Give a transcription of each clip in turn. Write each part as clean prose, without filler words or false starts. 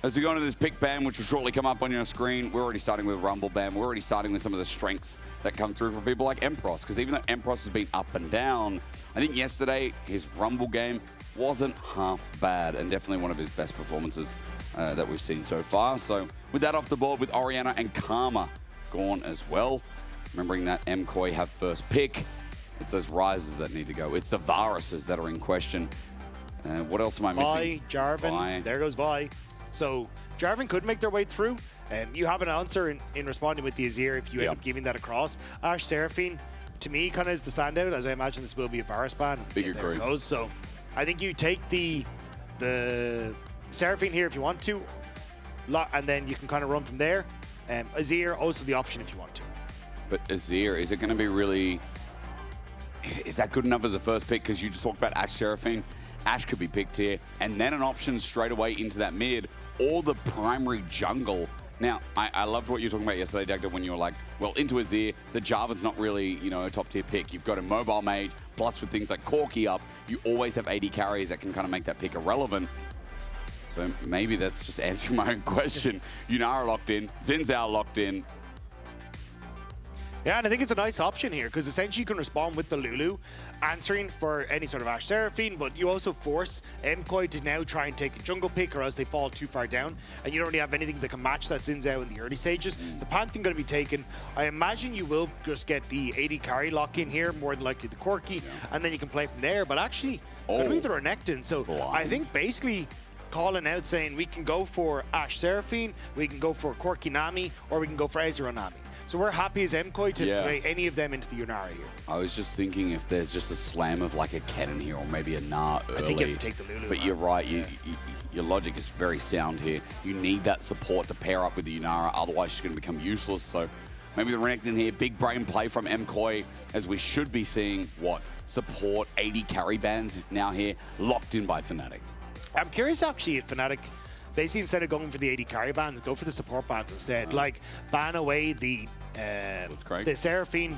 As we go into this pick ban, which will shortly come up on your screen, we're already starting with Rumble ban. We're already starting with some of the strengths that come through from people like Empyros, because even though Empyros has been up and down, I think yesterday his Rumble game wasn't half bad, and definitely one of his best performances that we've seen so far. So with that off the board, with Orianna and Karma gone as well, remembering that MKOI have first pick, it's those Rises that need to go. It's the Varuses that are in question. What else am I missing? Jarvan, there goes Vi. So Jarvan could make their way through. You have an answer in responding with the Azir if you end up giving that across. Ashe Seraphine, to me, kind of is the standout, as I imagine this will be a Varus ban. Big agree. There it goes. So I think you take the Seraphine here if you want to, and then you can kind of run from there. Azir, also the option if you want to. But Azir, is it going to be really... Is that good enough as a first pick? Because you just talked about Ashe Seraphine. Ashe could be picked here, and then an option straight away into that mid or the primary jungle. Now, I loved what you were talking about yesterday, Dagda, when you were like, well, into Azir, the Jarvan's not really, you know, a top-tier pick. You've got a mobile mage, plus with things like Corki up, you always have AD carries that can kind of make that pick irrelevant. So maybe that's just answering my own question. Yunara locked in, Xin Zhao locked in. Yeah, and I think it's a nice option here because essentially you can respond with the Lulu, answering for any sort of Ashe Seraphine, but you also force MKOI to now try and take a jungle pick or else they fall too far down, and you don't really have anything that can match that Xin Zhao in the early stages. The Pantheon going to be taken. I imagine you will just get the AD carry lock in here, more than likely the Corki, and then you can play from there, but actually, going to be the Renekton. So I think basically calling out saying we can go for Ashe Seraphine, we can go for Corki Nami, or we can go for Ezreal Nami. So we're happy as MKOI to play any of them into the Yunara here. I was just thinking if there's just a slam of like a Kennen here or maybe a Gnar early. I think you have to take the Lulu. But you're right, your logic is very sound here. You need that support to pair up with the Yunara, otherwise she's going to become useless. So maybe the Renekton here, big brain play from MKOI, as we should be seeing what? Support 80 carry bans now here, locked in by Fnatic. I'm curious actually if Fnatic, basically instead of going for the 80 carry bans, go for the support bans instead. Like ban away the Seraphine,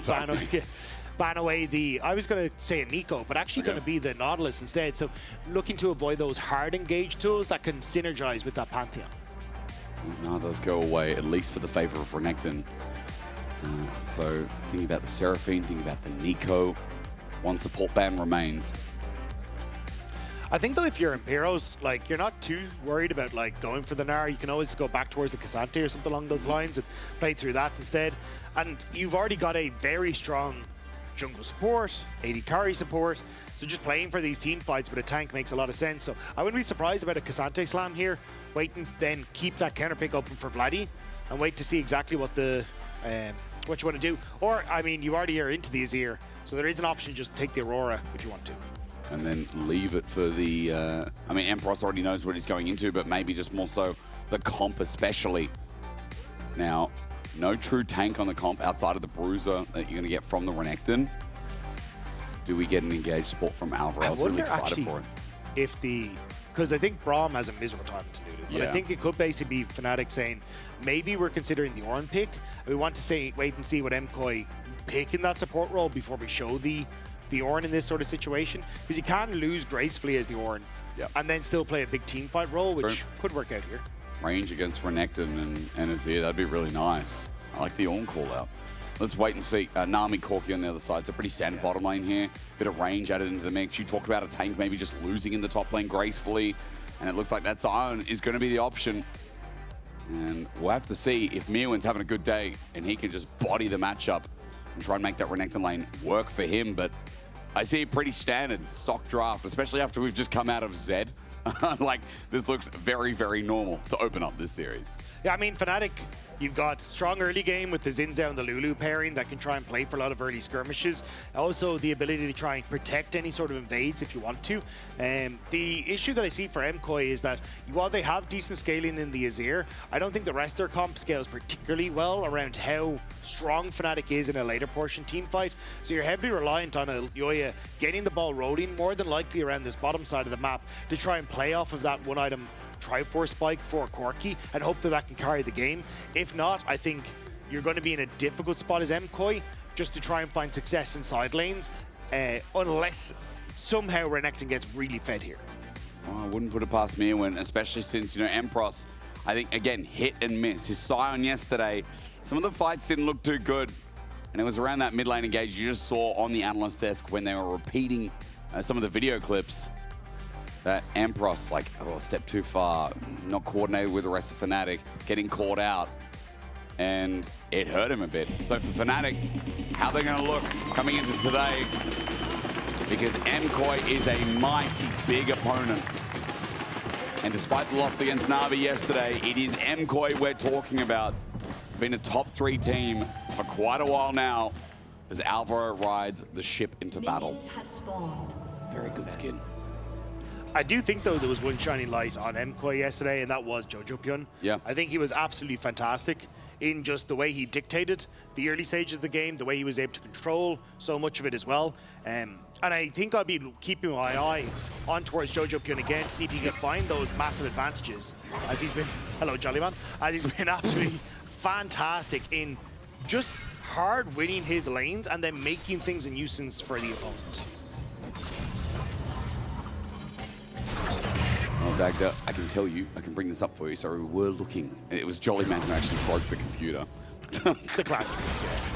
ban away the, I was going to say a Nico, but actually going to be the Nautilus instead. So looking to avoid those hard engage tools that can synergize with that Pantheon. Now does go away, at least for the favor of Renekton. So thinking about the Seraphine, thinking about the Nico, one support ban remains. I think though if you're Empyros, like you're not too worried about like going for the Gnar. You can always go back towards the K'Sante or something along those lines and play through that instead. And you've already got a very strong jungle support, AD carry support. So just playing for these team fights with a tank makes a lot of sense. So I wouldn't be surprised about a K'Sante slam here. Wait and then keep that counter pick open for Vladi and wait to see exactly what the what you want to do. Or I mean, you already are into the Azir, so there is an option just take the Aurora if you want to. And then leave it for the, I mean, Empyros already knows what he's going into, but maybe just more so the comp especially. Now, no true tank on the comp outside of the Bruiser that you're going to get from the Renekton. Do we get an engaged support from Alvaro? I was really excited for it. If the, because I think Braum has a miserable time to do it, but I think it could basically be Fnatic saying, maybe we're considering the Ornn pick. We want to say, wait and see what MKOI pick in that support role before we show the Ornn in this sort of situation, because you can lose gracefully as the Ornn and then still play a big team fight role, which could work out here. Range against Renekton and Azir, that'd be really nice. I like the Ornn call out. Let's wait and see. Nami, Corki on the other side. It's a pretty standard bottom lane here. Bit of range added into the mix. You talked about a tank maybe just losing in the top lane gracefully, and it looks like that Zion is going to be the option. And we'll have to see if Myrwn's having a good day and he can just body the matchup and try and make that Renekton lane work for him. But I see a pretty standard stock draft, especially after we've just come out of Zed. Like, this looks very, very normal to open up this series. Yeah, I mean, Fnatic, you've got strong early game with the Xin Zhao and the Lulu pairing that can try and play for a lot of early skirmishes. Also, the ability to try and protect any sort of invades if you want to. The issue that I see for MKOI is that while they have decent scaling in the Azir, I don't think the rest of their comp scales particularly well around how strong Fnatic is in a later portion team fight. So you're heavily reliant on Elyoya getting the ball rolling more than likely around this bottom side of the map to try and play off of that one item Triforce spike for Corki and hope that that can carry the game. If not, I think you're going to be in a difficult spot as MKOI just to try and find success in side lanes, unless somehow Renekton gets really fed here. Oh, I wouldn't put it past Myrwn, especially since, you know, Empyros I think, again, hit and miss. His Sion yesterday, some of the fights didn't look too good. And it was around that mid lane engage you just saw on the analyst desk when they were repeating some of the video clips that Empyros, like, oh, step too far, not coordinated with the rest of Fnatic, getting caught out. And it hurt him a bit. So for Fnatic, how they're gonna look coming into today, because MKOI is a mighty big opponent. And despite the loss against Na'Vi yesterday, it is MKOI we're talking about. Been a top 3 team for quite a while now as Alvaro rides the ship into battle. Very good skin. I do think, though, there was one shining light on MKOI yesterday, and that was Jojopyun. Yeah. I think he was absolutely fantastic in just the way he dictated the early stages of the game, the way he was able to control so much of it as well. And I think I'll be keeping my eye on towards Jojopyun again, see if he can find those massive advantages, as he's been, hello Jollyman, as he's been absolutely fantastic in just hard winning his lanes and then making things a nuisance for the opponent. Well, Dagda, I can tell you, I can bring this up for you. So we were looking. It was Jollyman who actually broke the computer. The classic.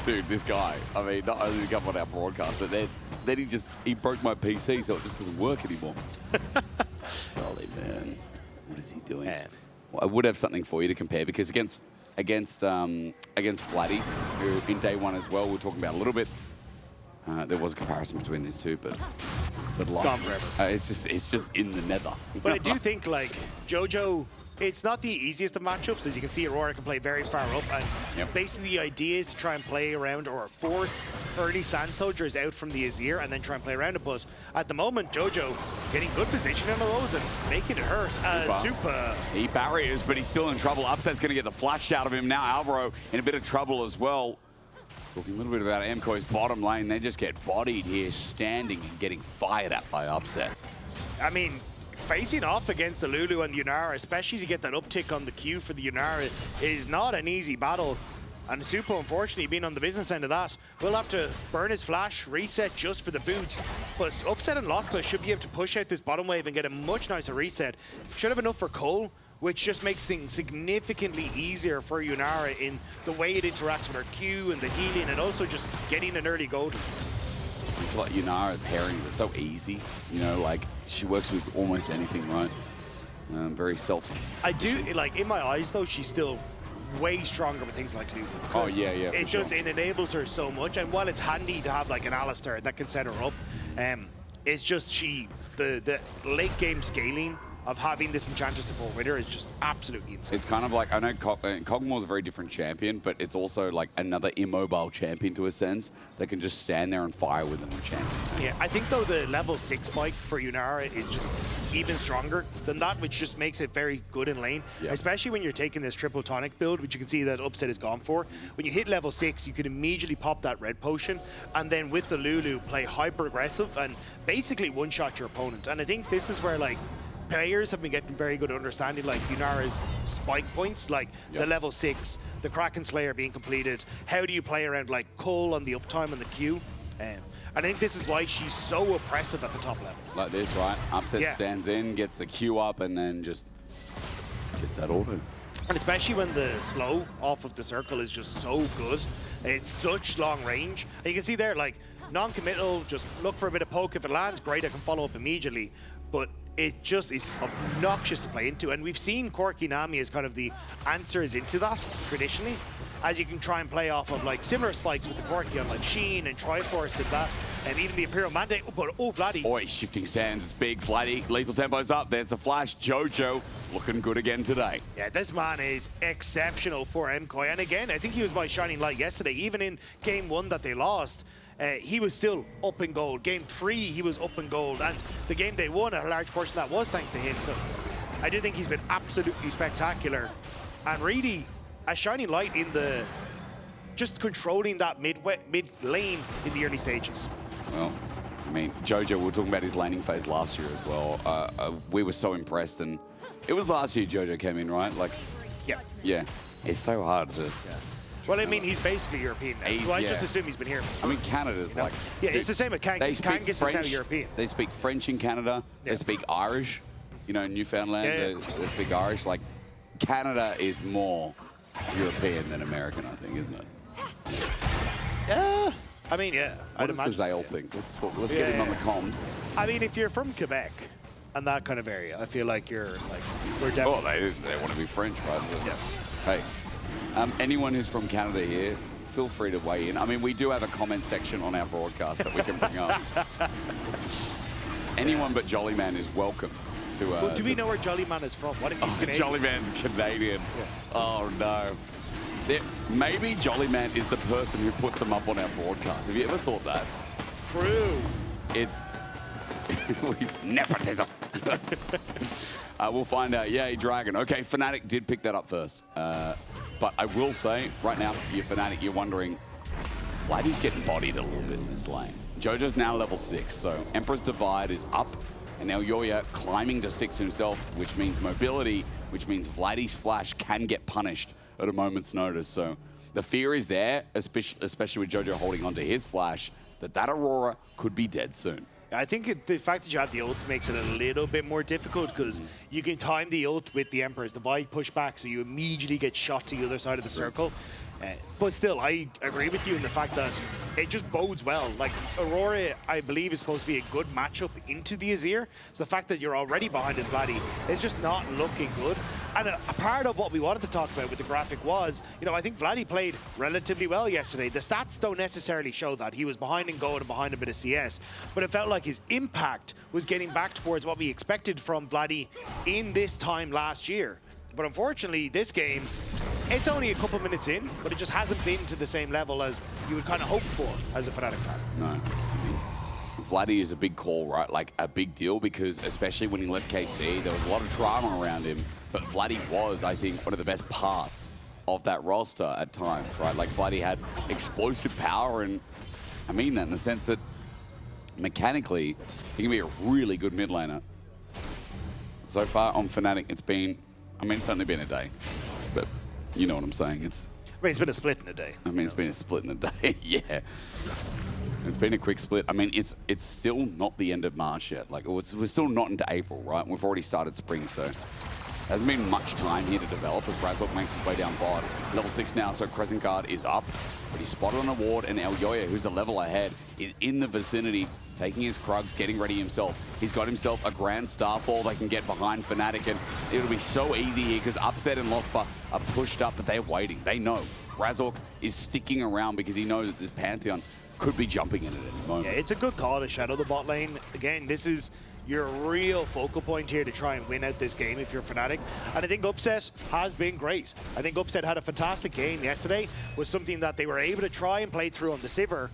Dude, this guy, I mean, not only did he come on our broadcast, but then he broke my PC, so it just doesn't work anymore. Jollyman, what is he doing? Well, I would have something for you to compare, because against Vladi, who in day 1 as well, we're talking about a little bit. There was a comparison between these two, but it's gone forever. It's just in the nether. But I do think, like, Jojo, it's not the easiest of matchups. As you can see, Aurora can play very far up, and basically the idea is to try and play around or force early Sand Soldiers out from the Azir and then try and play around it. But at the moment, Jojo getting good position in the rows and making it hurt. Supa. He barriers, but he's still in trouble. Upset's going to get the flash out of him. Now Alvaro in a bit of trouble as well. Talking a little bit about MKOI's bottom lane, they just get bodied here, standing and getting fired at by Upset. I mean, facing off against the Lulu and Yunara, especially to get that uptick on the Q for the Yunara, is not an easy battle. And Supa, unfortunately, being on the business end of that, will have to burn his flash, reset just for the boots. But Upset and Lospa should be able to push out this bottom wave and get a much nicer reset. Should have enough for Cole, which just makes things significantly easier for Yunara in the way it interacts with her Q and the healing, and also just getting an early gold. I feel like Yunara pairings are so easy, you know, like she works with almost anything, right? Very self. I do, like, in my eyes though, she's still way stronger with things like Lulu. Oh yeah, It just it enables her so much, and while it's handy to have like an Alistair that can set her up, it's just the late game scaling of having this Enchanter support with her is just absolutely insane. It's kind of like, I know Kog'Maw's a very different champion, but it's also like another immobile champion to a sense that can just stand there and fire with an enchant. Yeah, I think though the level 6 spike for Yunara is just even stronger than that, which just makes it very good in lane, especially when you're taking this triple tonic build, which you can see that Upset is gone for. When you hit level 6, you can immediately pop that red potion, and then with the Lulu, play hyper aggressive and basically one-shot your opponent. And I think this is where, like, players have been getting very good at understanding, like, Yunara's spike points, like the level 6, the Kraken Slayer being completed. How do you play around, like, Cole on the uptime and the Q? And I think this is why she's so oppressive at the top level. Like this, right? Upset stands in, gets the Q up, and then just gets that auto. And especially when the slow off of the circle is just so good. It's such long range. And you can see there, like, non-committal, just look for a bit of poke. If it lands, great, I can follow up immediately. But it just is obnoxious to play into. And we've seen Corki Nami as kind of the answers into that traditionally, as you can try and play off of like similar spikes with the Corki on like Sheen and Triforce and that, and even the Imperial Mandate. But Vladi. Oh, he's shifting sands. It's big. Vladi, lethal tempo's up. There's the flash. Jojo looking good again today. Yeah, this man is exceptional for MKOI. And again, I think he was my shining light yesterday. Even in game 1 that they lost, he was still up in gold. Game 3, he was up in gold. And the game they won, a large portion of that was thanks to him. So I do think he's been absolutely spectacular. And really, a shining light in the just controlling that mid lane in the early stages. Well, I mean, Jojo, we were talking about his laning phase last year as well. We were so impressed. And it was last year Jojo came in, right? Like, yeah. It's so hard to... Well, I mean, he's basically European now, so I just assume he's been here. I mean, Canada's like... Yeah, it's the same with Kangas. Kangas is now European. They speak French in Canada. They speak Irish. You know, in Newfoundland, they speak Irish. Like, Canada is more European than American, I think, isn't it? Yeah. I mean, yeah. What does Zale think? Let's get him on the comms. I mean, if you're from Quebec and that kind of area, I feel like you're like, we're definitely... Oh, they want to be French, right? Yeah. Hey, anyone who's from Canada here, feel free to weigh in. I mean, we do have a comment section on our broadcast that we can bring up. Anyone but Jollyman is welcome to... well, do we know where Jollyman is from? What if he's Canadian? Jollyman's Canadian. Yeah. Oh, no. Maybe Jollyman is the person who puts them up on our broadcast. Have you ever thought that? True. It's nepotism. We'll find out. Yay, Dragon. Okay, Fnatic did pick that up first. But I will say, right now, if you're Fnatic, you're wondering, Vladi's getting bodied a little bit in this lane. Jojo's now level 6, so Emperor's Divide is up, and Elyoya climbing to 6 himself, which means mobility, which means Vladi's flash can get punished at a moment's notice. So the fear is there, especially with Jojo holding onto his flash, that Aurora could be dead soon. I think the fact that you have the ults makes it a little bit more difficult because you can time the ult with the Emperor's Divide pushback, so you immediately get shot to the other side of the circle. But still, I agree with you in the fact that it just bodes well. Like, Aurora, I believe, is supposed to be a good matchup into the Azir. So the fact that you're already behind his Vladi is just not looking good. And a part of what we wanted to talk about with the graphic was, you know, I think Vladi played relatively well yesterday. The stats don't necessarily show that. He was behind in gold and behind a bit of CS. But it felt like his impact was getting back towards what we expected from Vladi in this time last year. But unfortunately, this game, it's only a couple minutes in, but it just hasn't been to the same level as you would kind of hope for as a Fnatic fan. No. Vladi is a big call, right? Like a big deal, because especially when he left KC, there was a lot of drama around him. But Vladi was, I think, one of the best parts of that roster at times, right? Like Vladi had explosive power, and I mean that in the sense that mechanically, he can be a really good mid laner. So far on Fnatic, it's been, I mean, it's only been a day, but you know what I'm saying. I mean, it's been a split in a day. I mean, it's been a split in a day, yeah. It's been a quick split. I mean, it's still not the end of March yet. Like, we're still not into April, right? We've already started spring, so hasn't been much time here to develop as Razork makes his way down bot. Level 6 now, so Crescent Guard is up, but he's spotted on a ward, and Elyoya, who's a level ahead, is in the vicinity, taking his Krugs, getting ready himself. He's got himself a Grand Starfall that can get behind Fnatic, and it'll be so easy here because Upset and Lospa are pushed up, but they're waiting. They know Razork is sticking around because he knows that this Pantheon could be jumping in at any moment. Yeah, it's a good call to shadow the bot lane. Again, this is your real focal point here to try and win out this game if you're Fnatic. And I think Upset has been great. I think Upset had a fantastic game yesterday. Was something that they were able to try and play through on the Sivir.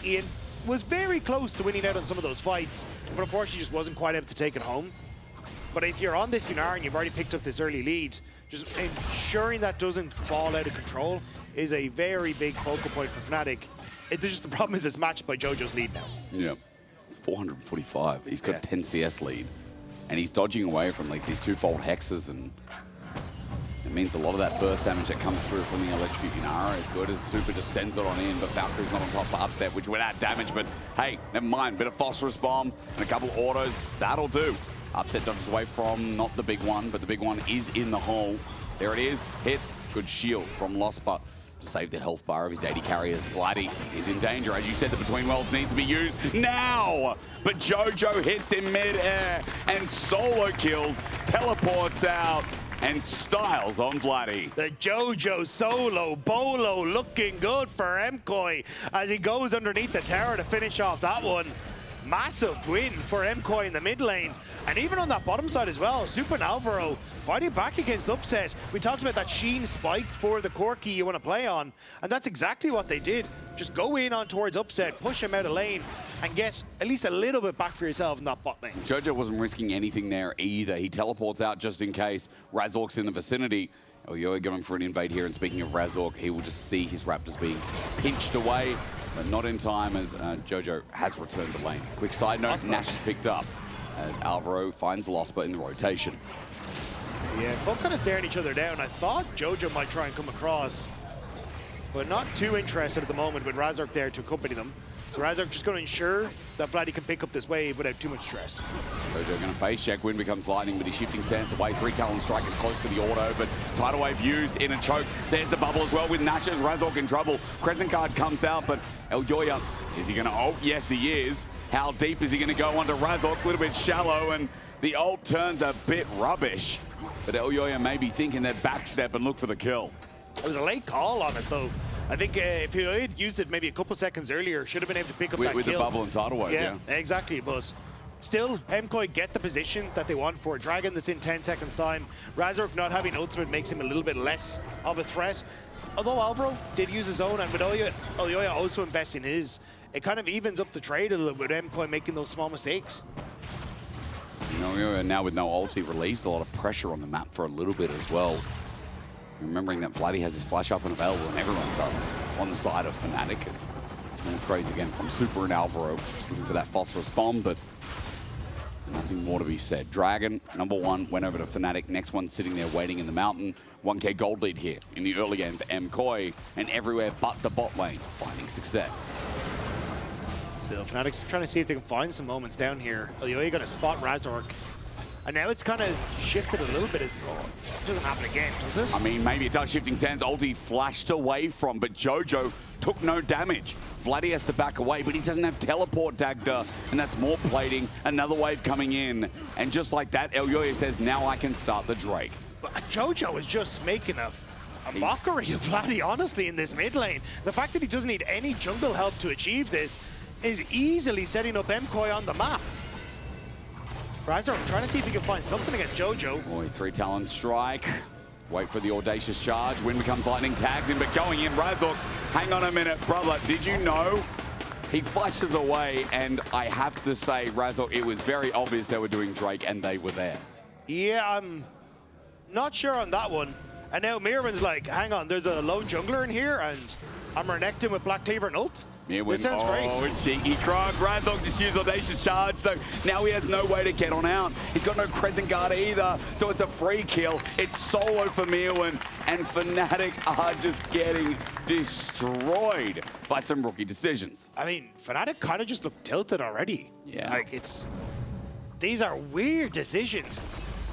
Ian was very close to winning out on some of those fights, but unfortunately just wasn't quite able to take it home. But if you're on this Yunara and you've already picked up this early lead, just ensuring that doesn't fall out of control is a very big focal point for Fnatic. The problem is it's matched by Jojo's lead now. Yeah, it's 445. He's got 10 CS lead, and he's dodging away from like these twofold hexes, and it means a lot of that burst damage that comes through from the Electrocute Yunara is good as Supa just sends it on in, but Valkyrie's not on top for Upset, which would add damage, but hey, never mind. Bit of Phosphorus Bomb and a couple of autos, that'll do. Upset dodges away from, not the big one, but the big one is in the hole. There it is, hits, good shield from Lospa to save the health bar of his 80 carriers. Vladi is in danger. As you said, the Between Worlds needs to be used now. But Jojo hits in mid-air and solo kills, teleports out, and styles on Vladi. The Jojo solo bolo looking good for MKOI as he goes underneath the tower to finish off that one. Massive win for MKOI in the mid lane. And even on that bottom side as well, Supa and Alvaro fighting back against Upset. We talked about that Sheen spike for the core key you want to play on, and that's exactly what they did. Just go in on towards Upset, push him out of lane, and get at least a little bit back for yourself in that bot lane. Jojo wasn't risking anything there either. He teleports out just in case. Razork's in the vicinity. Elyoya going for an invade here, and speaking of Razork, he will just see his Raptors being pinched away, but not in time as Jojo has returned to lane. Quick side note, Nash is picked up as Alvaro finds Lospa in the rotation. Yeah, both kind of staring each other down. I thought Jojo might try and come across, but not too interested at the moment with Razork there to accompany them. So Razork just going to ensure that Vladi can pick up this wave without too much stress. So they're going to face check. Wind becomes lightning, but he's shifting stance away. 3 Talon Strike is close to the auto, but Tidal Wave used in a choke. There's the bubble as well with Nash's. Razork in trouble. Crescent Guard comes out, but Elyoya, is he going to ult? Yes, he is. How deep is he going to go onto Razork? A little bit shallow, and the ult turns a bit rubbish. But Elyoya may be thinking they'd backstep and look for the kill. It was a late call on it, though. I think if he had used it maybe a couple seconds earlier, should have been able to pick up that kill. With the bubble and Tidal Wave, yeah. Exactly. But still, MKOI get the position that they want for a Dragon that's in 10 seconds time. Razork not having ultimate makes him a little bit less of a threat. Although Alvaro did use his own, and with Elyoya also investing his, it kind of evens up the trade a little bit with MKOI making those small mistakes. Elyoya now with no ult, he released a lot of pressure on the map for a little bit as well. Remembering that Vladi has his flash up and available, and everyone does on the side of Fnatic. As small trades again from Supa and Alvaro, just looking for that phosphorus bomb, but nothing more to be said. Dragon, number 1, went over to Fnatic. Next one sitting there waiting in the mountain. 1k gold lead here in the early game for MKOI, and everywhere but the bot lane finding success. Still, Fnatic's trying to see if they can find some moments down here. Elyoya got to spot Razork. And now it's kind of shifted a little bit. It doesn't happen again, does this? I mean, maybe it does. Shifting Sands ulti flashed away from, but Jojo took no damage. Vladi has to back away, but he doesn't have teleport, Dagda, and that's more plating. Another wave coming in, and just like that, Elyoya says, now I can start the Drake. But Jojo is just making a mockery of Vladi, honestly, in this mid lane. The fact that he doesn't need any jungle help to achieve this is easily setting up MKOI on the map. Razork trying to see if he can find something against Jojo. Boy, 3 Talon Strike. Wait for the audacious charge. Wind becomes lightning, tags him, but going in, Razork. Hang on a minute, brother. Did you know? He flashes away, and I have to say, Razork, it was very obvious they were doing Drake, and they were there. Yeah, I'm not sure on that one. And now Myrwn's like, hang on, there's a lone jungler in here, and I'm renekting with Black Cleaver and ult. Myrwn, this sounds great. Oh, cheeky Krog. Razork just used audacious charge, so now he has no way to get on out. He's got no Crescent Guard either, so it's a free kill. It's solo for Myrwn, and Fnatic are just getting destroyed by some rookie decisions. I mean, Fnatic kind of just look tilted already. Yeah. Like, these are weird decisions.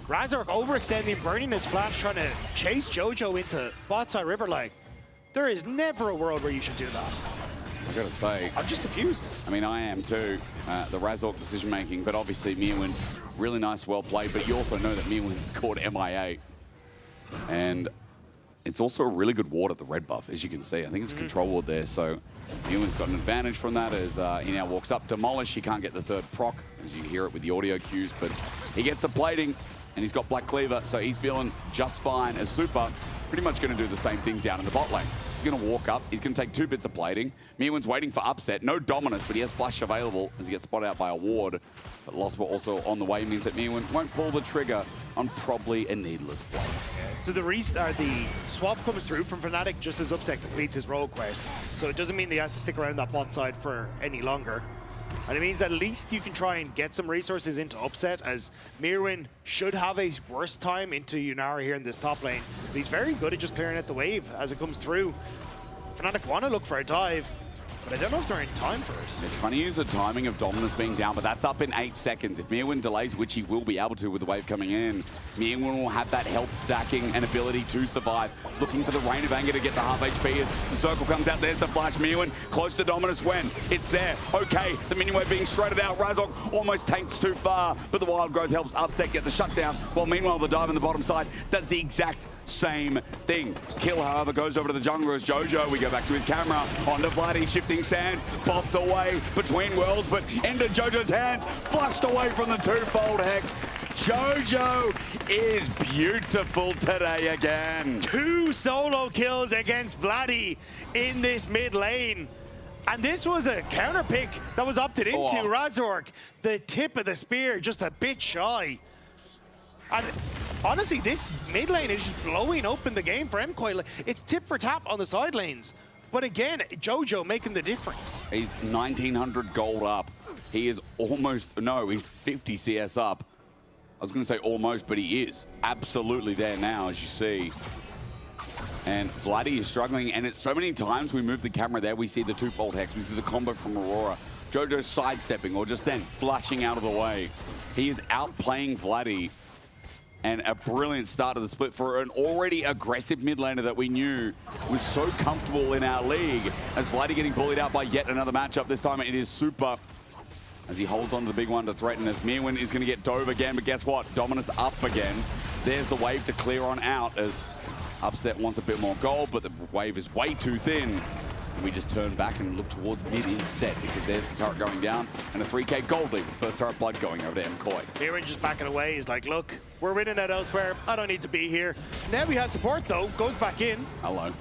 Razork overextending, burning his flash, trying to chase Jojo into bot side river. Like, there is never a world where you should do that. I gotta say, I'm just confused. I mean, I am too. The Razork decision making, but obviously Myrwn, really nice, well played. But you also know that Myrwn's caught MIA, and it's also a really good ward at the red buff, as you can see. I think it's a control ward there, so Myrwn's got an advantage from that as he now walks up. Demolish, he can't get the third proc, as you hear it with the audio cues, but he gets the plating, and he's got Black Cleaver, so he's feeling just fine as Supa. Pretty much going to do the same thing down in the bot lane. He's going to walk up. He's going to take 2 bits of plating. Myrwn's waiting for upset. No dominance, but he has flash available as he gets spotted out by a ward. But Lospa also on the way means that Myrwn won't pull the trigger on probably a needless play. So the swap comes through from Fnatic just as Upset completes his role quest. So it doesn't mean he has to stick around that bot side for any longer. And it means at least you can try and get some resources into Upset, as Myrwn should have a worse time into Yunara here in this top lane. But he's very good at just clearing out the wave as it comes through. Fnatic want to look for a dive, but I don't know if they're in time for it. They're trying to use the timing of Dominus being down, but that's up in 8 seconds. If Myrwn delays, which he will be able to with the wave coming in, Myrwn will have that health stacking and ability to survive. Looking for the Rain of Anger to get the half HP as the circle comes out. There's the flash. Myrwn close to Dominus when it's there. Okay, the minion wave being shredded out. Razork almost tanks too far, but the wild growth helps Upset get the shutdown. While meanwhile, the dive on the bottom side does the exact same thing. Kill, however, goes over to the jungler as Jojo. We go back to his camera. Onto Vladi, shifting sands, bopped away between worlds, but into Jojo's hands, flushed away from the 2-fold hex. Jojo is beautiful today again. 2 solo kills against Vladi in this mid lane. And this was a counter pick that was opted into. Razork, the tip of the spear, just a bit shy. And honestly, this mid lane is just blowing open the game for MKOI. It's tip for tap on the side lanes. But again, Jojo making the difference. He's 1,900 gold up. He is almost, no, he's 50 CS up. I was going to say almost, but he is absolutely there now, as you see. And Vladi is struggling, and it's so many times we move the camera there, we see the twofold hex, we see the combo from Aurora. Jojo sidestepping or just then flushing out of the way. He is outplaying Vladi. And a brilliant start to the split for an already aggressive mid laner that we knew was so comfortable in our league. As Vladi getting bullied out by yet another matchup. This time it is Supa as he holds on to the big one to threaten as Myrwn is going to get dove again. But guess what? Dominus up again. There's the wave to clear on out as Upset wants a bit more gold, but the wave is way too thin. And we just turn back and look towards mid instead because there's the turret going down and a 3k gold lead. First turret blood going over to MKOI. Myrwn just backing away. He's like, look, we're winning it elsewhere. I don't need to be here. Now he has support though. Goes back in. Hello.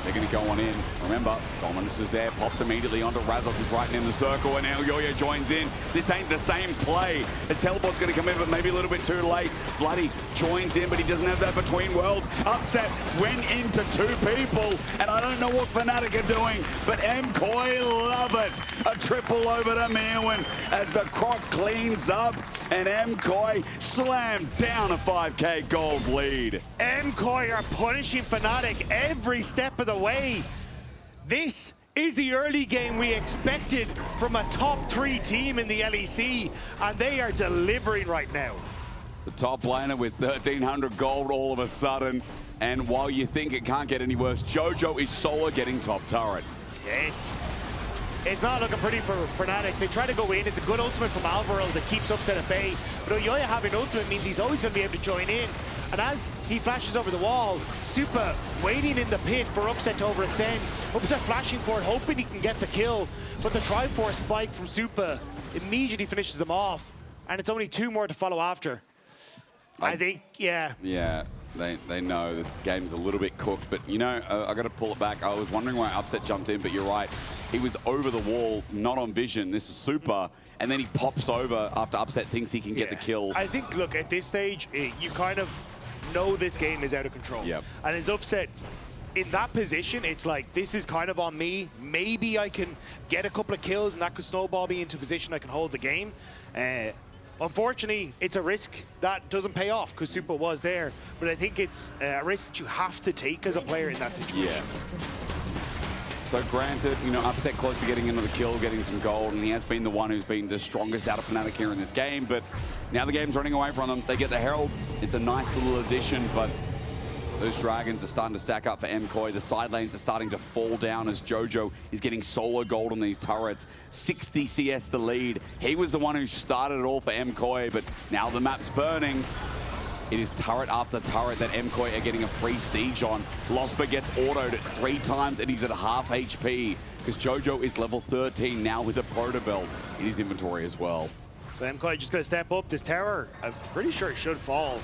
They're going to go on in. Remember, Dominus is there, popped immediately onto Razork, who's right in the circle, and Elyoya joins in. This ain't the same play as Teleport's going to come in, but maybe a little bit too late. Vladi joins in, but he doesn't have that between worlds. Upset went into two people, and I don't know what Fnatic are doing, but MKOI love it. A triple over to Myrwn as the croc cleans up, and MKOI slammed down a 5k gold lead. MKOI are punishing Fnatic every step of the way. This is the early game we expected from a top 3 team in the LEC, and they are delivering right now. The top laner with 1,300 gold all of a sudden, and while you think it can't get any worse, Jojo is solo getting top turret. It's not looking pretty for Fnatic. They try to go in. It's a good ultimate from Alvaro that keeps Upset at bay. But Elyoya having ultimate means he's always going to be able to join in. And as he flashes over the wall, Supa waiting in the pit for Upset to overextend. Upset flashing for it, hoping he can get the kill. But the Triforce spike from Supa immediately finishes them off. And it's only 2 more to follow after. I think, yeah. Yeah, they know this game's a little bit cooked. But, you know, I got to pull it back. I was wondering why Upset jumped in, but you're right. He was over the wall, not on vision. This is Supa. And then he pops over after Upset thinks he can get the kill. I think, look, at this stage, you kind of know this game is out of control. Yep. And as Upset in that position, it's like, this is kind of on me. Maybe I can get a couple of kills and that could snowball me into a position I can hold the game. Unfortunately, it's a risk that doesn't pay off because Supa was there. But I think it's a risk that you have to take as a player in that situation. Yeah. So granted, you know, Upset close to getting into the kill, getting some gold, and he has been the one who's been the strongest out of Fnatic here in this game, but now the game's running away from them. They get the Herald. It's a nice little addition, but those dragons are starting to stack up for MKOI. The side lanes are starting to fall down as Jojo is getting solo gold on these turrets. 60 CS the lead. He was the one who started it all for MKOI, but now the map's burning. It is turret after turret that MKOI are getting a free siege on. Lospa gets autoed 3 times and he's at half HP because Jojo is level 13 now with a proto belt in his inventory as well. So MKOI just going to step up. This tower, I'm pretty sure it should fall.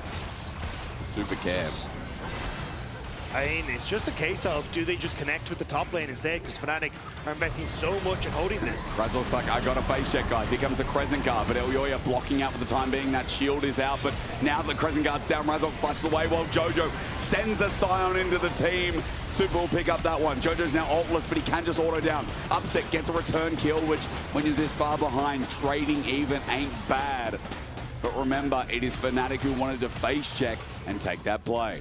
Super cares. I mean, it's just a case of, do they just connect with the top lane instead? Because Fnatic are investing so much in holding this. Razork's like, I got a face check, guys. Here comes a Crescent Guard, but Elyoya blocking out for the time being. That shield is out, but now the Crescent Guard's down, Razork flushes away while Jojo sends a Scion into the team. Supa will pick up that one. Jojo's now ultless, but he can just auto down. Upset gets a return kill, which, when you're this far behind, trading even ain't bad. But remember, it is Fnatic who wanted to face check and take that play.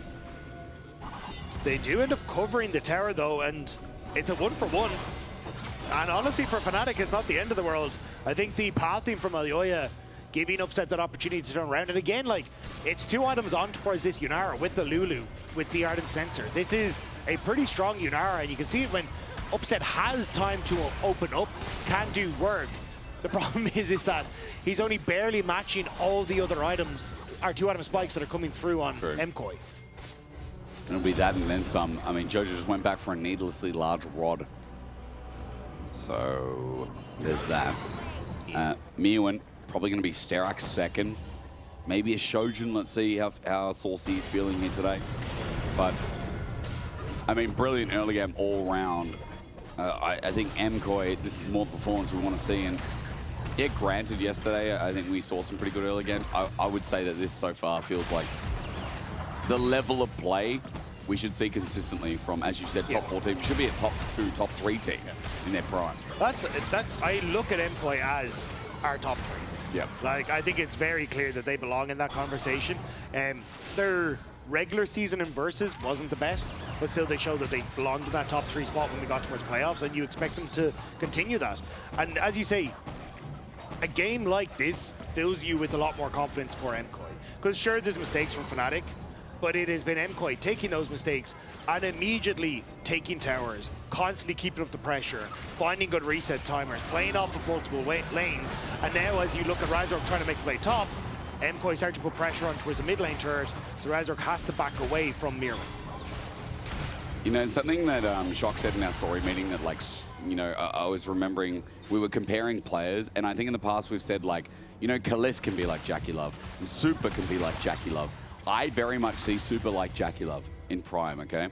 They do end up covering the tower though, and it's a 1-for-1. And honestly, for Fnatic, it's not the end of the world. I think the pathing from Elyoya giving Upset that opportunity to turn around. And again, like, it's 2 items on towards this Yunara with the Lulu, with the Ardent Sensor. This is a pretty strong Yunara, and you can see it when Upset has time to open up, can do work. The problem is that he's only barely matching all the other items, or 2-item spikes that are coming through on MKOI. It'll be that and then some. I mean, Jojo just went back for a needlessly large rod. So there's that. Myrwn probably going to be Sterak's second. Maybe a Sjokz. Let's see how saucy he's feeling here today. But, I mean, brilliant early game all round. I think MKOI, this is more performance we want to see. And yeah, granted, yesterday, I think we saw some pretty good early games. I would say that this so far feels like the level of play we should see consistently from, as you said, top 4 teams. Should be a top 2, top 3 team in their prime. That's I look at MKOI as our top 3. Yeah. Like, I think it's very clear that they belong in that conversation. They're regular season in Versus wasn't the best, but still they showed that they belonged in that top 3 spot when we got towards playoffs, and you expect them to continue that. And as you say, a game like this fills you with a lot more confidence for MKOI. Because sure, there's mistakes from Fnatic, but it has been MKOI taking those mistakes and immediately taking towers, constantly keeping up the pressure, finding good reset timers, playing off of multiple lanes. And now as you look at Razork trying to make a play top, MKOI start to put pressure on towards the mid lane turret, so Razork has to back away from Myrwn. You know, something that Sjokz said in our story meeting that, like, you know, I was remembering, we were comparing players, and I think in the past we've said, like, you know, Kalist can be like Jackie Love, and Supa can be like Jackie Love. I very much see Supa like Jackie Love in Prime, okay?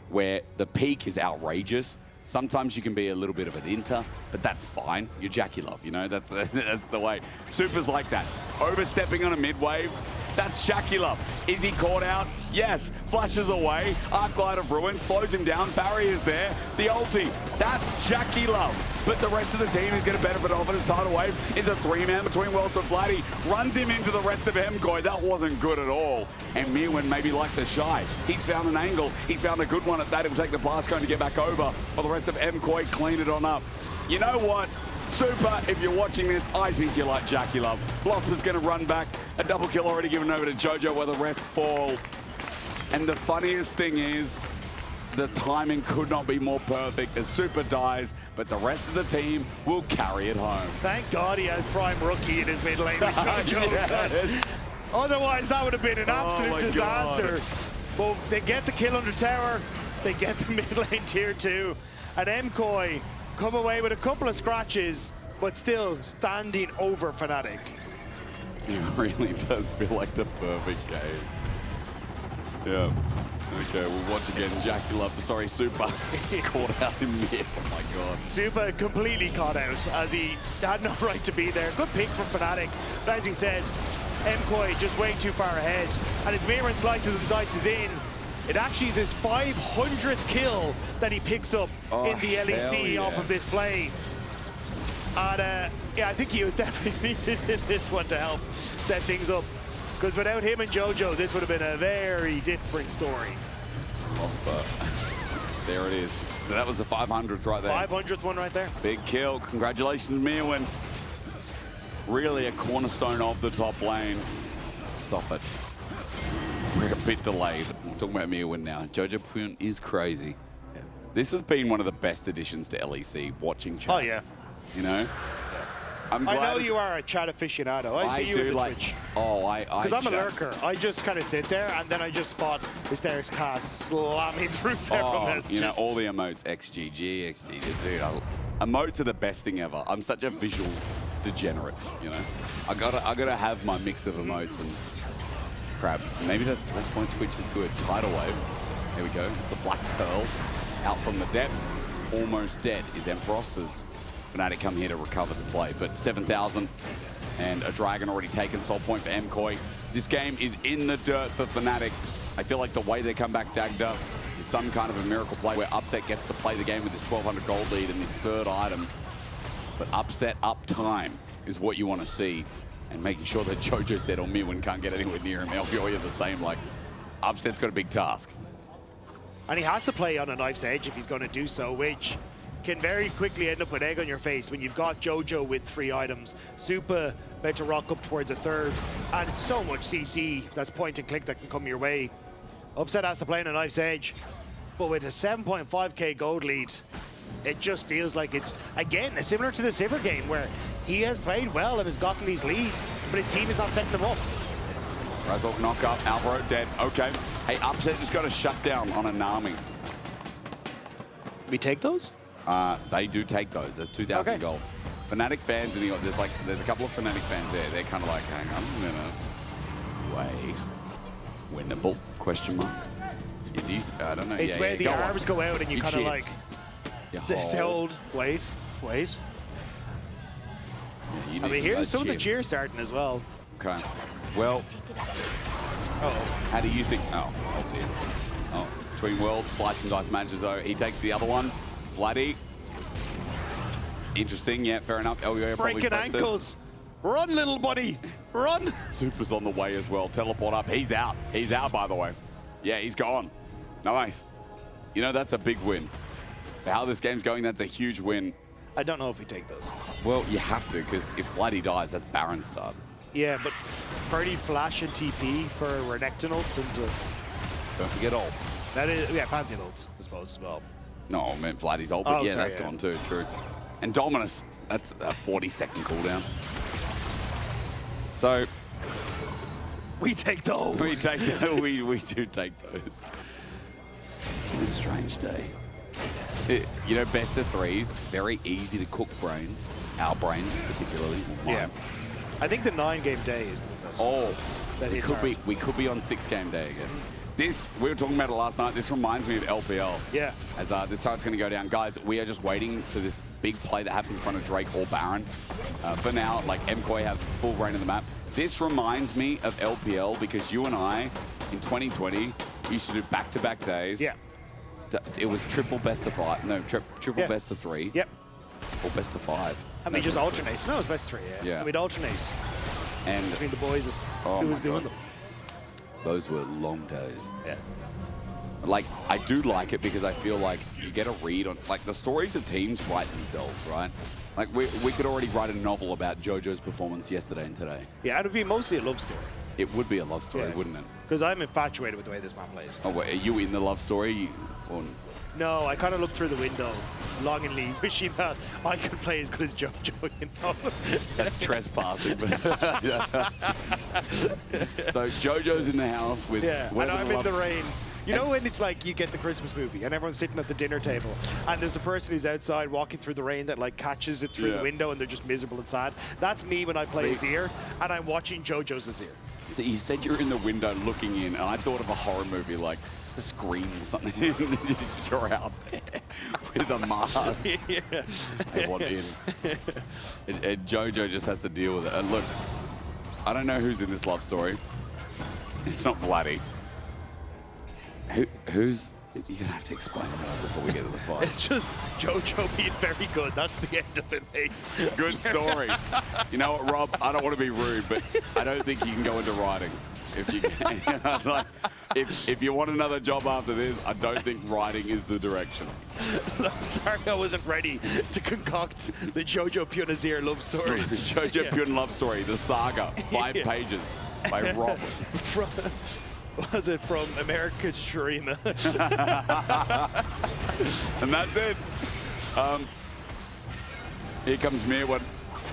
Where the peak is outrageous. Sometimes you can be a little bit of an inter, but that's fine. You're Jackie Love, you know? That's the way. Supa's like that. Overstepping on a mid wave, that's Jackie Love. Is he caught out? Yes. Flashes away. Arc Glide of Ruin slows him down. Barrier's there. The ulti. That's Jackie Love. But the rest of the team is going to benefit off it. His tidal wave is a 3-man between Wealth and Vladi. Runs him into the rest of MKOI. That wasn't good at all. And Myrwn maybe like the shy. He's found an angle. He's found a good one at that. He'll take the blast cone to get back over. While the rest of MKOI clean it on up. You know what? Supa, if you're watching this, I think you like Jackie Love. Lospa's going to run back. A double kill already given over to Jojo where the rest fall. And the funniest thing is, the timing could not be more perfect as Supa dies, but the rest of the team will carry it home. Thank God he has Prime Rookie in his mid lane with Jojo. Yes. Otherwise, that would have been an absolute disaster. But they get the kill under tower, they get the mid lane tier 2, and MKOI come away with a couple of scratches, but still standing over Fnatic. It really does feel like the perfect game. Yeah. Okay, we'll watch again. Jackie Love, sorry, Supa caught out in mid. Oh my God. Supa completely caught out as he had no right to be there. Good pick from Fnatic. But as he said, MKOI just way too far ahead. And as Myrwn slices and dices in, it actually is his 500th kill that he picks up in the LEC off of this play. And yeah, I think he was definitely needed in this one to help set things up. Because without him and Jojo, this would have been a very different story. Lospa. There it is. So that was the 500th right there. 500th one right there. Big kill. Congratulations, Myrwn. Really a cornerstone of the top lane. Stop it. We're a bit delayed. We're talking about Myrwn now. Jojopyun is crazy. This has been one of the best additions to LEC, watching chat. Oh, yeah. You know? I know you are a chat aficionado. I see you in the Twitch. Oh, because I'm a lurker. I just kind of sit there and then I just spot Hysterics cast slamming through several messages. You know, all the emotes, XGG, XGG, dude. Emotes are the best thing ever. I'm such a visual degenerate, you know. I gotta have my mix of emotes and crap. Maybe that's why Twitch is good. Tidal wave. Here we go. It's the Black Pearl out from the depths. Almost dead is Empyros as Fnatic come here to recover the play, but 7,000 and a dragon already taken. Soul point for MKOI. This game is in the dirt for Fnatic. I feel like the way they come back Dagda is some kind of a miracle play where Upset gets to play the game with this 1,200 gold lead and this third item. But Upset uptime is what you want to see, and making sure that Jojo's dead or Myrwn can't get anywhere near him. Elyoya the same. Like, Upset's got a big task. And he has to play on a knife's edge if he's going to do so, which can very quickly end up with egg on your face when you've got Jojo with 3 items. Supa about to rock up towards a third, and so much CC that's point and click that can come your way. Upset has to play on a knife's edge, but with a 7.5k gold lead, it just feels like it's, again, similar to the Sivir game where he has played well and has gotten these leads, but his team is not setting them up. Razork knock up, Alvaro dead. Okay. Hey, Upset just got a shutdown on a Nami. We take those? They do take those. There's 2,000 gold. Fnatic fans, and there's a couple of Fnatic fans there. They're kind of like, hang on a minute. Wait. Winnable? Question mark. I don't know. It's where the arms go out and you kind of like, hold. Wait. Yeah, I mean, here's some of the cheer starting as well. Okay. Well, how do you think? Oh dear. Oh, between worlds, slice and dice matches though. He takes the other one. Vladi. Interesting, yeah, fair enough. Elyoya breaking ankles. Run, little buddy, run. Supa's on the way as well. Teleport up. He's out. He's out, by the way. Yeah, he's gone. Nice. You know, that's a big win. For how this game's going, that's a huge win. I don't know if we take those. Well, you have to, because if Vladi dies, that's Baron start. Yeah, but Birdie flash and TP for Renekton ult and Don't forget ult. that is Pantheon ult, I suppose as well. No, I meant Vladi's ult, but Oh, yeah, sorry, that's gone too, true. And Dominus, that's a 40-second cooldown. So We take those. we do take those. It's a strange day. You know, best of threes, very easy to cook brains. Our brains, particularly. Yeah. I think the 9-game day is the best. Oh, That we hits could hard. we could be on 6-game day again. This, we were talking about it last night, this reminds me of LPL. Yeah. As this time's going to go down. Guys, we are just waiting for this big play that happens in front of Drake or Baron. For now, like, MKOI have full reign of the map. This reminds me of LPL because you and I, in 2020, used to do back-to-back days. Yeah. It was triple best of 5. No, triple Yeah. best of 3. Yep. Or best of 5. I mean, just alternate. No, it's best 3, yeah. Yeah. We'd alternate And between the boys Oh who was my doing God. them. those were long days. Yeah. Like, I do like it because I feel like you get a read on, like, the stories of teams write themselves, right? Like, we could already write a novel about Jojo's performance yesterday and today. Yeah, and it would be mostly a love story. It would be a love story, Yeah. wouldn't it? Because I'm infatuated with the way this man plays. Oh, wait, are you in the love story? Or... No, I kind of looked through the window longingly, wishing that I could play as good as Jojo, you know? That's trespassing. But so Jojo's in the house with... Yeah, and whatever I'm in the loves- rain. You know when it's like you get the Christmas movie and everyone's sitting at the dinner table and there's the person who's outside walking through the rain that like catches it through Yeah. the window and they're just miserable and sad? That's me when I play Azir and I'm watching Jojo's Azir. So you said you're in the window looking in, and I thought of a horror movie like Scream or something. You're out there with a mask. Yeah. They want in. And Jojo just has to deal with it. And look, I don't know who's in this love story. It's not Vladi. Who's... You're going to have to explain that before we get to the fight. It's just Jojo being very good. That's the end of it, mate. Good story. You know what, Rob? I don't want to be rude, but I don't think you can go into writing. If you can. Like, if you want another job after this, I don't think writing is the direction. I'm sorry I wasn't ready to concoct the Jojopyun Azir love story. Jojopyun love story, the saga, 5 pages by Rob. Was it from America to Shurima? And that's it. Here comes Myrwn.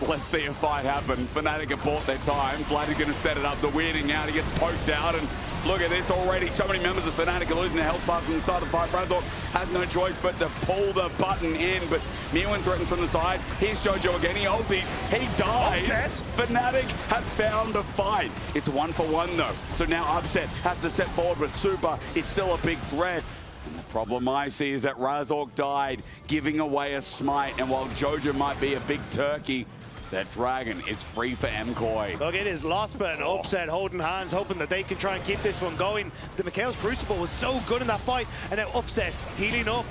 Let's see a fight happen. Fnatic have bought their time. Vladi's going to set it up. The weirding out. He gets poked out. And look at this already. So many members of Fnatic are losing their health bars on the side of the fight. Razork has no choice but to pull the button in. But Myrwn threatens from the side. Here's Jojo again. He ulties. He dies. Upset. Fnatic have found a fight. It's 1-for-1 though. So now Upset has to step forward, but Supa is still a big threat. And the problem I see is that Razork died, giving away a smite. And while Jojo might be a big turkey, that dragon is free for MKOI. Look, it is Lospa and Upset holding hands, hoping that they can try and keep this one going. The MKO's Crucible was so good in that fight, and now Upset healing up.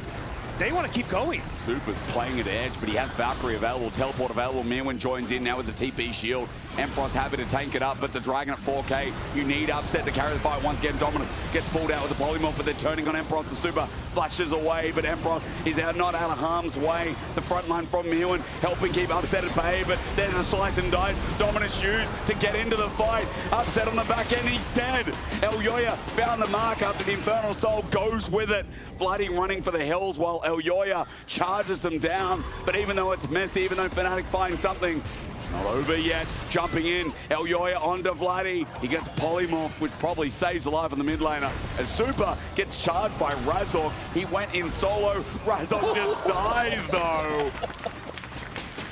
They want to keep going. Supa's playing at edge, but he has Valkyrie available, teleport available. Myrwn joins in now with the TP shield. Empyros happy to tank it up, but the Dragon at 4K. You need Upset to carry the fight once again. Dominant gets pulled out with the polymorph, but they're turning on Empyros. The Supa flashes away, but Empyros is not out of harm's way. The front line from Myrwn helping keep Upset at bay, but there's a slice and dice. Dominant's used to get into the fight. Upset on the back end, he's dead. Elyoya found the mark after the Infernal Soul goes with it. Vladi running for the hills while Elyoya charges them down. But even though it's messy, even though Fnatic finds something, it's not over yet. Jumping in, Elyoya onto Vladi. He gets polymorph, which probably saves the life of the mid laner. As Supa gets charged by Razork, he went in solo. Razork just dies though.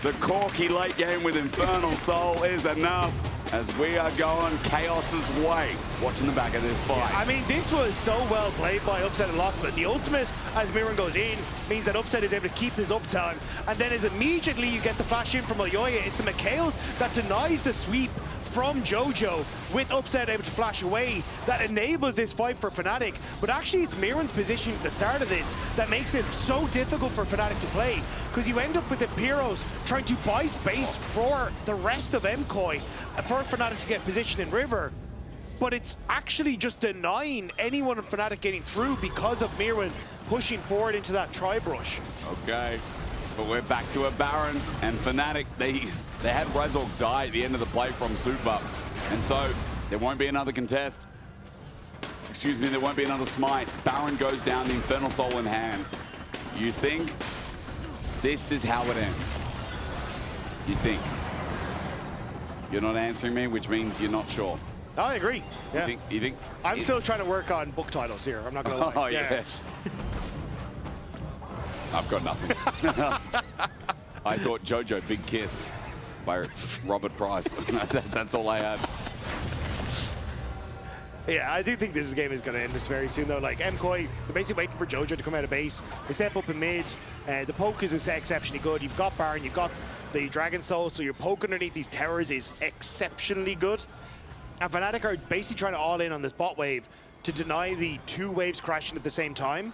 The Corky late game with Infernal Soul is enough as we are going Chaos's way. Watching the back of this fight. I mean, this was so well played by Upset and Lospa. The ultimate, as Myrwn goes in, means that Upset is able to keep his uptime. And then as immediately you get the flash in from Elyoya, it's the MKO's that denies the sweep from Jojo, with Upset able to flash away, that enables this fight for Fnatic. But actually it's Myrwn's position at the start of this that makes it so difficult for Fnatic to play, because you end up with Empyros trying to buy space for the rest of MKOI, for Fnatic to get position in river. but it's actually just denying anyone in Fnatic getting through because of Myrwn pushing forward into that tri-brush. Okay, but we're back to a Baron, and Fnatic, they had Razork die at the end of the play from Supa, and so there won't be another contest. Excuse me, there won't be another smite. Baron goes down, the Infernal Soul in hand. You think this is how it ends? You think? You're not answering me, which means you're not sure. I agree. Yeah. You think? I'm still trying to work on book titles here. I'm not going to lie. Oh, yeah. I've got nothing. I thought Jojo, Big Kiss by Robert Price. That's all I had. Yeah, I do think this game is going to end this very soon, though. Like, MKOI, they're basically waiting for Jojo to come out of base. They step up in mid. The poke is exceptionally good. You've got Baron, you've got the Dragon Soul, so your poke underneath these towers is exceptionally good. And Fnatic are basically trying to all in on this bot wave to deny the two waves crashing at the same time.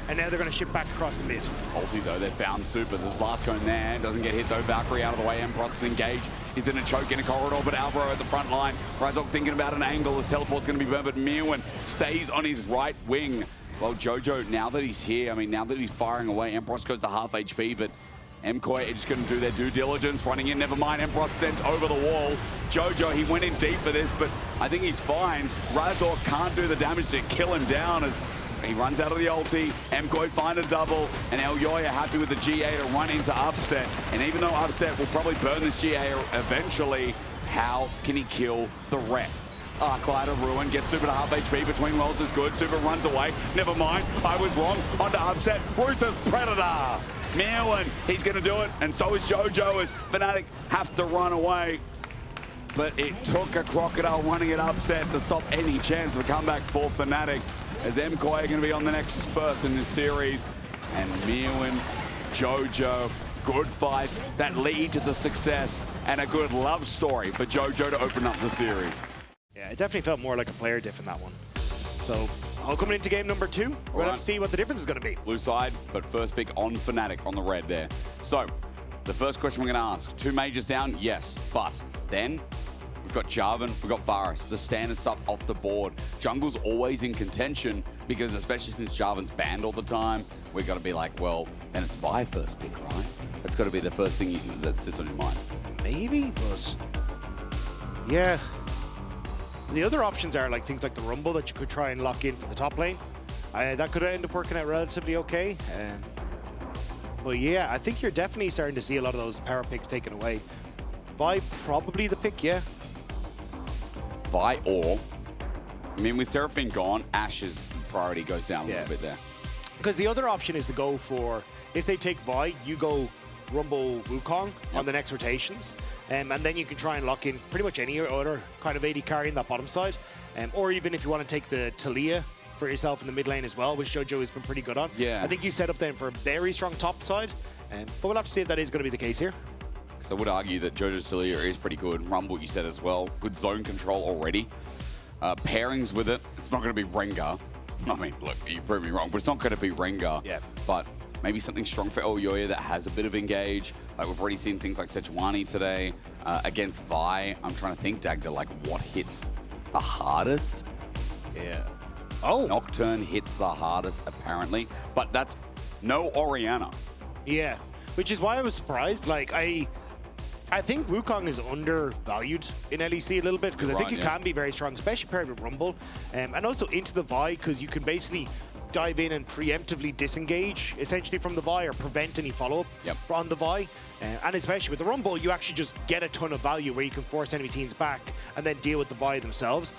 And now they're going to ship back across the mid. Ulti, though, they've found Supa. There's blast going there. Doesn't get hit, though. Valkyrie out of the way. Empyros is engaged. He's in a choke in a corridor, but Alvaro at the front line. Razork thinking about an angle. His teleport's going to be burned, but Myrwn stays on his right wing. Well, Jojo, now that he's here, I mean, now that he's firing away, Empyros goes to half HP, but MKOI are just going to do their due diligence, running in. Never mind, Empyros sent over the wall. Jojo, he went in deep for this, but I think he's fine. Razork can't do the damage to kill him down as he runs out of the ulti. MKOI find a double, and Elyoya happy with the GA to run into Upset. And even though Upset will probably burn this GA eventually, how can he kill the rest? Clyde of Ruin gets Supa to half HP between rolls is good. Supa runs away. Never mind, I was wrong. Onto Upset. Ruthless Predator. Myrwn, he's going to do it, and so is Jojo as Fnatic have to run away. But it took a Crocodile running it Upset to stop any chance of a comeback for Fnatic, as MKOI are going to be on the next first in this series. And Myrwn, Jojo, good fights that lead to the success, and a good love story for Jojo to open up the series. Yeah, it definitely felt more like a player diff in that one. So, all coming into game number 2, we're going to see what the difference is going to be. Blue side, but first pick on Fnatic on the red there. So, the first question we're going to ask, 2 majors down? Yes, but then we've got Jarvan, we've got Varus, the standard stuff off the board. Jungle's always in contention because especially since Jarvan's banned all the time, we've got to be like, well, then it's Vi first pick, right? That's got to be the first thing that sits on your mind. Maybe, but yeah. The other options are like things like the Rumble that you could try and lock in for the top lane. That could end up working out relatively okay. But yeah, I think you're definitely starting to see a lot of those power picks taken away. Vi probably the pick, yeah. Vi or, I mean, with Seraphine gone, Ash's priority goes down a little bit there. Because the other option is to go for, if they take Vi, you go Rumble Wukong on the next rotations. And then you can try and lock in pretty much any other kind of AD carry in that bottom side. Or even if you want to take the Talia for yourself in the mid lane as well, which Jojo has been pretty good on. Yeah. I think you set up then for a very strong top side. But we'll have to see if that is going to be the case here. So I would argue that Jojo's Talia is pretty good. Rumble, you said as well. Good zone control already. Pairings with it, it's not going to be Rengar. I mean, look, you prove me wrong, but it's not going to be Rengar. Yeah. But maybe something strong for Elyoya that has a bit of engage. Like we've already seen things like Sejuani today against Vi. I'm trying to think, Dagda, like what hits the hardest? Yeah. Oh. Nocturne hits the hardest, apparently. But that's no Orianna. Yeah. Which is why I was surprised. Like, I think Wukong is undervalued in LEC a little bit because I think it can be very strong, especially paired with Rumble. And also into the Vi because you can basically dive in and preemptively disengage essentially from the Vi or prevent any follow-up on the Vi. And especially with the Rumble, you actually just get a ton of value where you can force enemy teams back and then deal with the Vi themselves.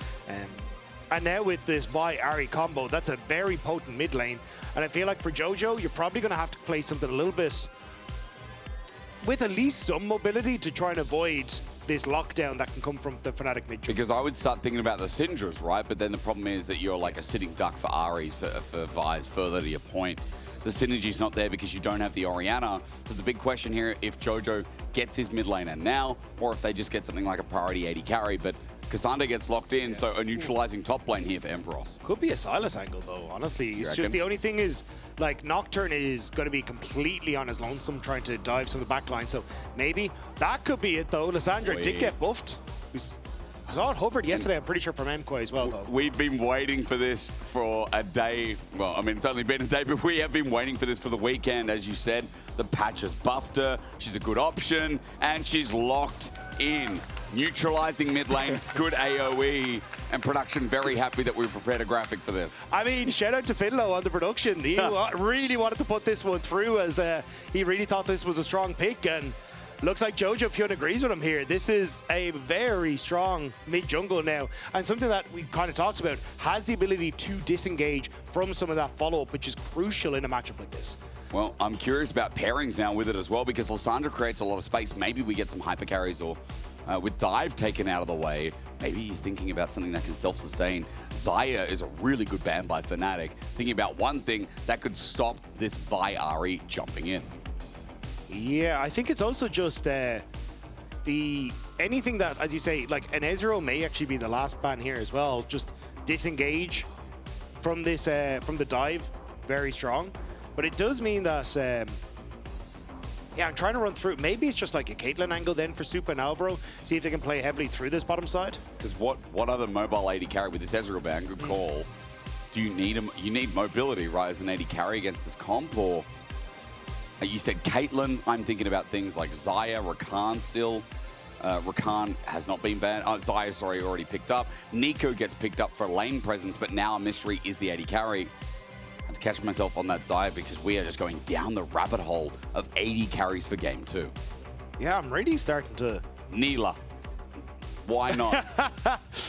And now with this Vi-Ahri combo, that's a very potent mid lane. And I feel like for Jojo, you're probably going to have to play something a little bit with at least some mobility to try and avoid this lockdown that can come from the Fnatic mid. Because I would start thinking about the Syndras, right? But then the problem is that you're like a sitting duck for Ahris, for Vi's, further to your point. The synergy's not there because you don't have the Orianna. So the big question here, if Jojo gets his mid laner now, or if they just get something like a priority 80 carry, but Cassandra gets locked in, so a neutralizing top lane here for Empyros. Could be a Silas angle though, honestly. It's just the only thing is, like, Nocturne is going to be completely on his lonesome trying to dive some of the back line, so maybe that could be it though. Lissandra did get buffed. I saw it hovered yesterday, I'm pretty sure, from MKOI as well, though. We've been waiting for this for a day. Well, I mean, it's only been a day, but we have been waiting for this for the weekend. As you said, the patch has buffed her. She's a good option, and she's locked in. Neutralizing mid lane, good AoE, and production very happy that we prepared a graphic for this. I mean, shout out to Finlo on the production. He really wanted to put this one through, as he really thought this was a strong pick, and looks like Jojopyun agrees with him here. This is a very strong mid-jungle now, and something that we kind of talked about, has the ability to disengage from some of that follow-up, which is crucial in a matchup like this. Well, I'm curious about pairings now with it as well, because Lysandra creates a lot of space. Maybe we get some hyper carries, or with dive taken out of the way, maybe you're thinking about something that can self-sustain. Xayah is a really good ban by Fnatic. Thinking about one thing that could stop this Vi Ahri jumping in. Yeah, I think it's also just anything that, as you say, like an Ezreal may actually be the last ban here as well. Just disengage from this from the dive, very strong. But it does mean that yeah, I'm trying to run through. Maybe it's just like a Caitlyn angle then for Supa and Alvaro. See if they can play heavily through this bottom side. Because what other mobile AD carry with this Ezreal ban? Good call. Do you need him? You need mobility, right, as an AD carry against this comp, or? You said Caitlyn. I'm thinking about things like Xayah, Rakan still. Rakan has not been banned. Xayah, sorry, already picked up. Nico gets picked up for lane presence, but now Mystery is the AD carry. I have to catch myself on that Xayah because we are just going down the rabbit hole of 80 carries for game 2. Yeah, I'm really starting to... Neela. Why not?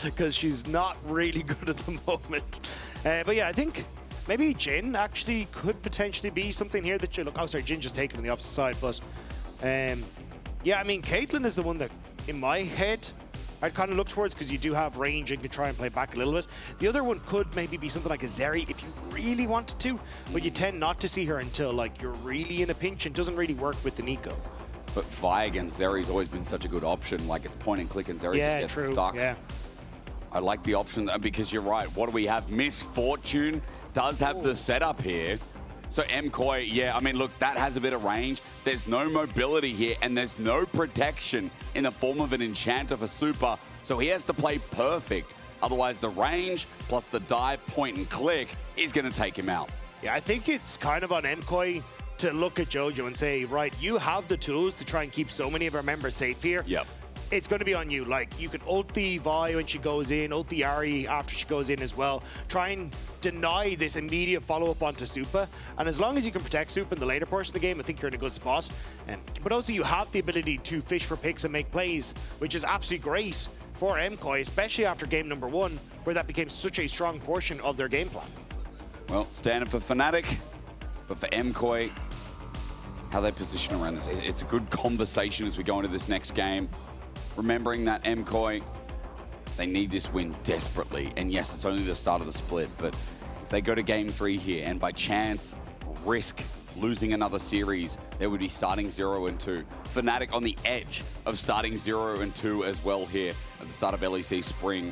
Because she's not really good at the moment. But yeah, I think... maybe Jhin actually could potentially be something here that you look... oh, sorry, Jhin just taken on the opposite side, but... yeah, I mean, Caitlyn is the one that, in my head, I'd kind of look towards, because you do have range and can try and play back a little bit. The other one could maybe be something like a Zeri if you really wanted to, but you tend not to see her until, like, you're really in a pinch and doesn't really work with the Nico. But Vi against Zeri's always been such a good option. Like, it's point and click and Zeri just gets stuck. Yeah, I like the option, because you're right. What do we have? Misfortune does have the setup here. So MKOI, yeah, I mean, look, that has a bit of range. There's no mobility here, and there's no protection in the form of an enchanter for Supa. So he has to play perfect. Otherwise, the range plus the dive, point and click is going to take him out. Yeah, I think it's kind of on MKOI to look at Jojo and say, right, you have the tools to try and keep so many of our members safe here. Yep. It's going to be on you. Like, you can ult the Vi when she goes in, ult the Ahri after she goes in as well. Try and deny this immediate follow-up onto Supa. And as long as you can protect Supa in the later portion of the game, I think you're in a good spot. But also, you have the ability to fish for picks and make plays, which is absolutely great for MKOI, especially after game number 1, where that became such a strong portion of their game plan. Well, standard for Fnatic, but for MKOI, how they position around this, it's a good conversation as we go into this next game. Remembering that MKOI, they need this win desperately. And yes, it's only the start of the split, but if they go to game 3 here and by chance risk losing another series, they would be starting 0-2. Fnatic on the edge of starting 0-2 as well here at the start of LEC Spring.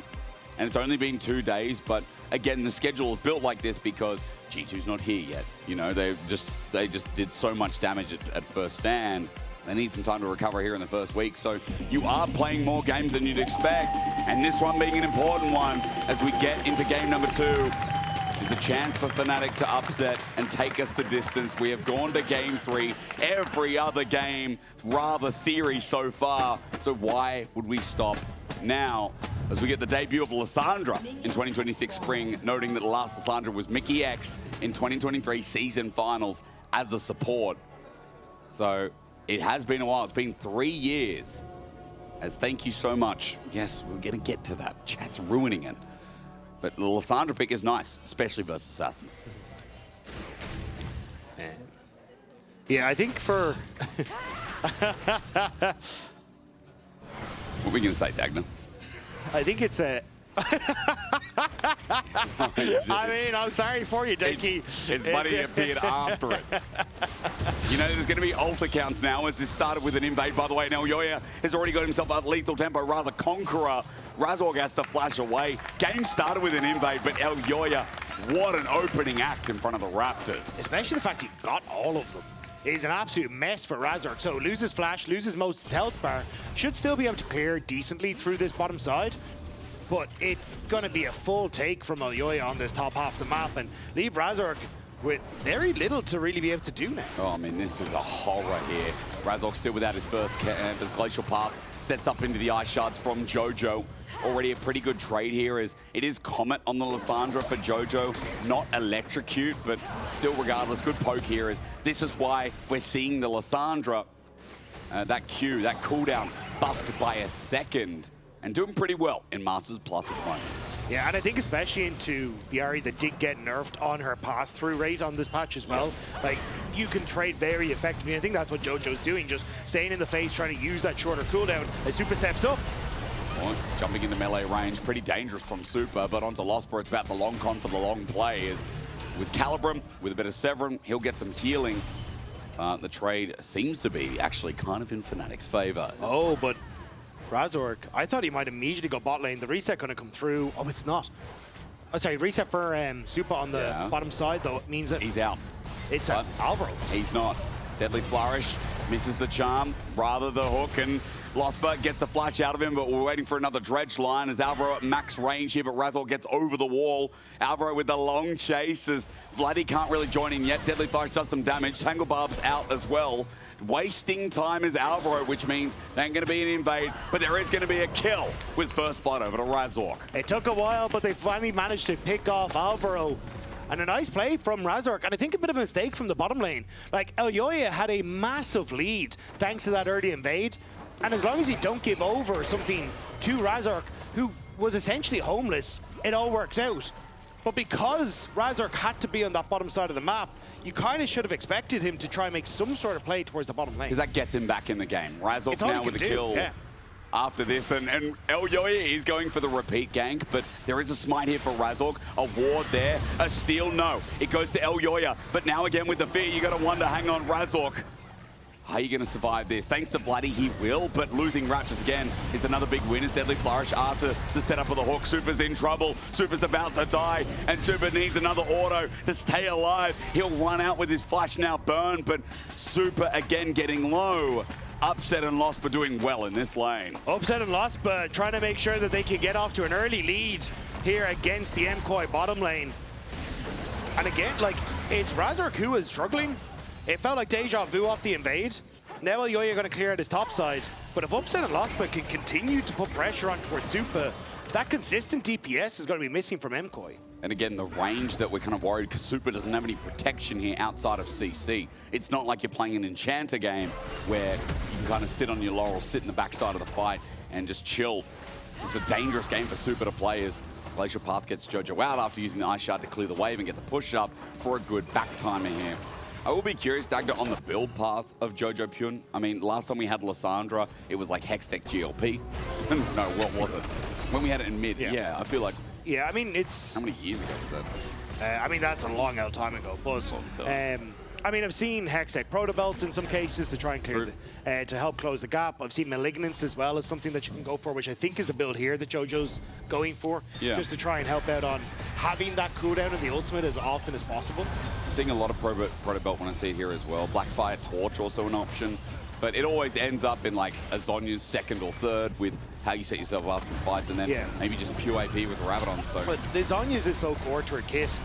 And it's only been 2 days, but again, the schedule is built like this because G2's not here yet. You know, they just did so much damage at first stand. They need some time to recover here in the first week. So you are playing more games than you'd expect. And this one being an important one as we get into game number 2 is a chance for Fnatic to upset and take us the distance. We have gone to game 3. Every other game, rather series so far. So why would we stop now as we get the debut of Lysandra in 2026 Spring, noting that the last Lysandra was Mickey X in 2023 season finals as a support. So it has been a while. It's been 3 years. As thank you so much. Yes, we're going to get to that. Chat's ruining it. But the Lysandra pick is nice, especially versus Assassins. Yeah, I think for... What are we going to say, Dagda? I think it's a... I mean, I'm sorry for you, Denki. It's funny it appeared after it. You know, there's going to be ult accounts now as this started with an invade. By the way, now Elyoya has already got himself a lethal tempo, rather Conqueror. Razork has to flash away. Game started with an invade, but Elyoya, what an opening act in front of the Raptors. Especially the fact he got all of them. Is an absolute mess for Razork. So loses flash, loses most of his health bar. Should still be able to clear decently through this bottom side. but it's going to be a full take from Elyoya on this top half of the map and leave Razork with very little to really be able to do now. Oh, I mean, this is a horror here. Razork still without his first camp as Glacial Path sets up into the Ice Shards from Jojo. Already a pretty good trade here as it is Comet on the Lissandra for Jojo. Not Electrocute, but still regardless, good poke here. As this is why we're seeing the Lissandra, that Q, that cooldown buffed by a second and doing pretty well in Masters Plus at the moment. Yeah, and I think especially into the Ahri that did get nerfed on her pass-through rate on this patch as well. Like, you can trade very effectively. I think that's what Jojo's doing, just staying in the face, trying to use that shorter cooldown as Supa steps up. Jumping into melee range, pretty dangerous from Supa, but onto Lospa, it's about the long con for the long play. Is with Calibrum, with a bit of Severin, he'll get some healing. The trade seems to be actually kind of in Fnatic's favor. Oh, but Razork, I thought he might immediately go bot lane. The reset going to come through. Oh, it's not. Oh, sorry, reset for Supa on the bottom side, though. It means that he's out. It's Alvaro. He's not. Deadly Flourish misses the charm, rather the hook, and Lospa gets a flash out of him, but we're waiting for another dredge line as Alvaro at max range here, but Razork gets over the wall. Alvaro with the long chase as Vladi can't really join in yet. Deadly Flourish does some damage. Tangle Barb's out as well. Wasting time is Alvaro, which means there ain't going to be an invade, but there is going to be a kill with first blood over to Razork. It took a while, but they finally managed to pick off Alvaro. And a nice play from Razork, and I think a bit of a mistake from the bottom lane. Like, Elyoya had a massive lead thanks to that early invade, and as long as you don't give over something to Razork, who was essentially homeless, it all works out. But because Razork had to be on that bottom side of the map, you kind of should have expected him to try and make some sort of play towards the bottom lane. Because that gets him back in the game. Razork now with a kill. After this, and Elyoya is going for the repeat gank, but there is a smite here for Razork, a ward there, a steal, no. It goes to Elyoya, but now again with the fear, you got to wonder, hang on, Razork, how are you going to survive this? Thanks to Vladi, he will, but losing Raptors again is another big win. As Deadly Flourish after the setup of the hook. Supa's in trouble. Supa's about to die, and Supa needs another auto to stay alive. He'll run out with his flash now burn, but Supa again getting low. Upset and Lospa doing well in this lane. Upset and Lospa trying to make sure that they can get off to an early lead here against the MKOI bottom lane. And again, like, it's Razork who is struggling. It felt like deja vu off the invade. Now Elyoya going to clear out his top side. But if Upset and Lospa can continue to put pressure on towards Supa, that consistent DPS is going to be missing from MKOI. And again, the range that we're kind of worried, because Supa doesn't have any protection here outside of CC. It's not like you're playing an Enchanter game where you can kind of sit on your laurels, sit in the backside of the fight, and just chill. It's a dangerous game for Supa to play as Glacial Path gets Jojo out after using the Ice Shard to clear the wave and get the push up for a good back timer here. I will be curious, Dagda, on the build path of Jojopyun. I mean, last time we had Lissandra, it was like Hextech GLP. No, what was it? When we had it in mid, yeah I feel like... Yeah, I mean, it's... How many years ago was that? I mean, that's a long old time ago, but... I mean, I've seen Hextech Protobelts in some cases to try and clear to help close the gap. I've seen Malignance as well as something that you can go for, which I think is the build here that Jojo's going for, just to try and help out on having that cooldown in the ultimate as often as possible. I'm seeing a lot of Protobelt when I see it here as well. Blackfire Torch also an option, but it always ends up in like a Zonya's second or third with how you set yourself up in fights, and then maybe just pure AP with Rabadon. So, but the Zonya's is so core to her kit.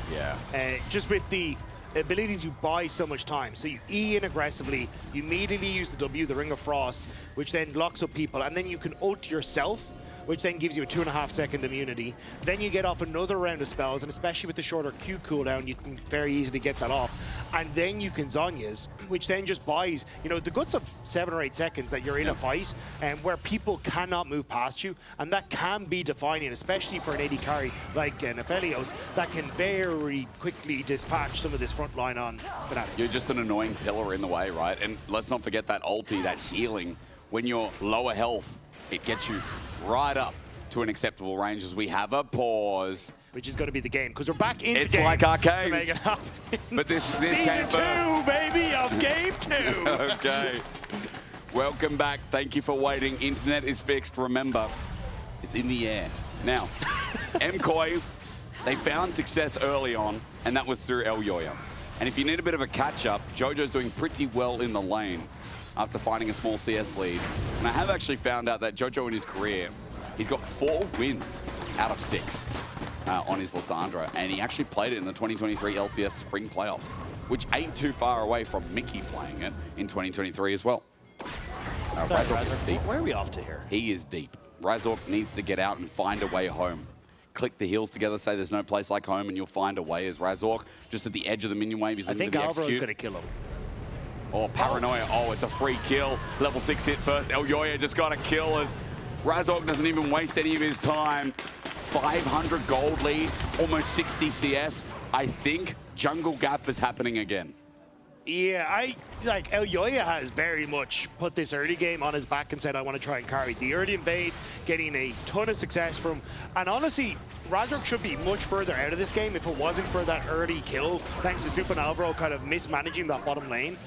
Just with the ability to buy so much time. So you E in aggressively, you immediately use the W, the Ring of Frost, which then locks up people, and then you can ult yourself, which then gives you a 2.5 second immunity. Then you get off another round of spells, and especially with the shorter Q cooldown, you can very easily get that off. And then you can Zonya's, which then just buys, you know, the guts of 7 or 8 seconds that you're in a fight, and where people cannot move past you, and that can be defining, especially for an AD carry like an Elyoya that can very quickly dispatch some of this front line on Fnatic. You're just an annoying pillar in the way, right? And let's not forget that ulti, that healing. When you're lower health, it gets you right up to an acceptable range as we have a pause. Which is going to be the game, because we're back into game. It's like Arcane. To make it happen. But this Season came 2, baby, of Game 2. Okay. Welcome back. Thank you for waiting. Internet is fixed. Remember, it's in the air. Now, MKOI, they found success early on, and that was through Elyoya. And if you need a bit of a catch-up, Jojo's doing pretty well in the lane after finding a small CS lead. And I have actually found out that Jojo in his career, He's got 4 wins out of 6 on his Lysandra, and he actually played it in the 2023 LCS Spring Playoffs, which ain't too far away from Mickey playing it in 2023 as well. Razork is deep. Where are we off to here? He is deep. Razork needs to get out and find a way home. Click the heels together, say there's no place like home, and you'll find a way as Razork. Just at the edge of the minion wave, he's looking to the execute. I think Alvaro's going to kill him. Oh, Paranoia. Oh, it's a free kill. Level 6 hit first. Elyoya just got a kill as Razork doesn't even waste any of his time. 500 gold lead, almost 60 CS. I think jungle gap is happening again. Yeah, Elyoya has very much put this early game on his back and said, I want to try and carry the early invade, getting a ton of success from, and honestly, Razork should be much further out of this game if it wasn't for that early kill, thanks to Supa and Alvaro kind of mismanaging that bottom lane.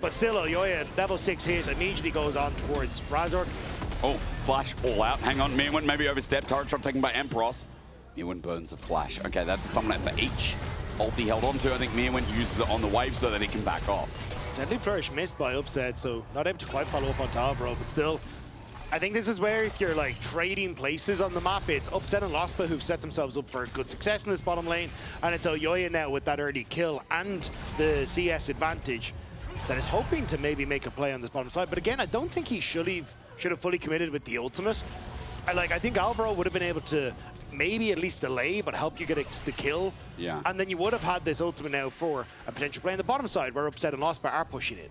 But still, Elyoya, level 6 hits, immediately goes on towards Razork. Oh, flash all out. Hang on, Myrwn maybe overstepped. Turret shot taken by Empyros. Myrwn burns the flash. Okay, that's a summon for each. Ulti held on to. I think Myrwn uses it on the wave so that he can back off. Deadly Flourish missed by Upset, so not able to quite follow up on Alvaro, but still, I think this is where if you're like trading places on the map, it's Upset and Lospa who've set themselves up for good success in this bottom lane, and it's Elyoya now with that early kill and the CS advantage that is hoping to maybe make a play on this bottom side. But again, I don't think he should have fully committed with the ultimate. I think Alvaro would have been able to maybe at least delay, but help you get the kill. Yeah. And then you would have had this ultimate now for a potential play on the bottom side where Upset and Lospa are pushing in.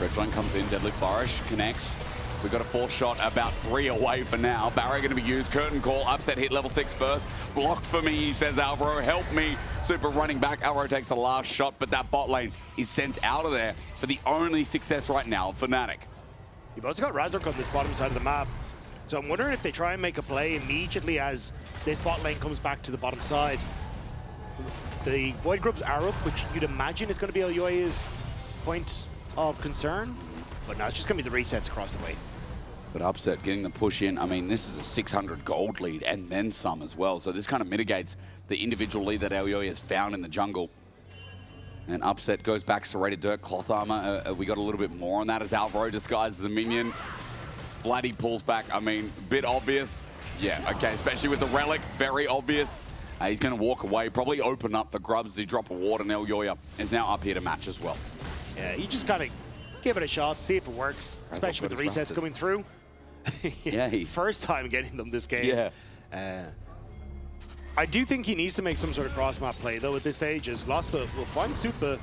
Red comes in, Deadly Flourish, connects. We've got a 4th shot, about 3 away for now. Barrier going to be used, curtain call, Upset hit level 6 first. Blocked for me, he says Alvaro, help me. Supa running back, Alvaro takes the last shot, but that bot lane is sent out of there for the only success right now, Fnatic. You've also got Razork on this bottom side of the map. So I'm wondering if they try and make a play immediately as this bot lane comes back to the bottom side. The Void groups are up, which you'd imagine is going to be Elyoya's point of concern. But now it's just going to be the resets across the way. But Upset getting the push in. I mean, this is a 600 gold lead and then some as well. So this kind of mitigates the individual lead that Elyoya has found in the jungle. And Upset goes back, serrated dirt, cloth armor. We got a little bit more on that as Alvaro disguises a minion. Vladi pulls back. I mean, bit obvious. Yeah, okay, especially with the relic, very obvious. He's going to walk away, probably open up for grubs as he drop a ward, and Elyoya is now up here to match as well. Yeah, you just got to give it a shot, see if it works, especially with the resets coming through. Yeah, first time getting them this game. Yeah. I do think he needs to make some sort of cross-map play, though, at this stage, as Lospa will find Supa.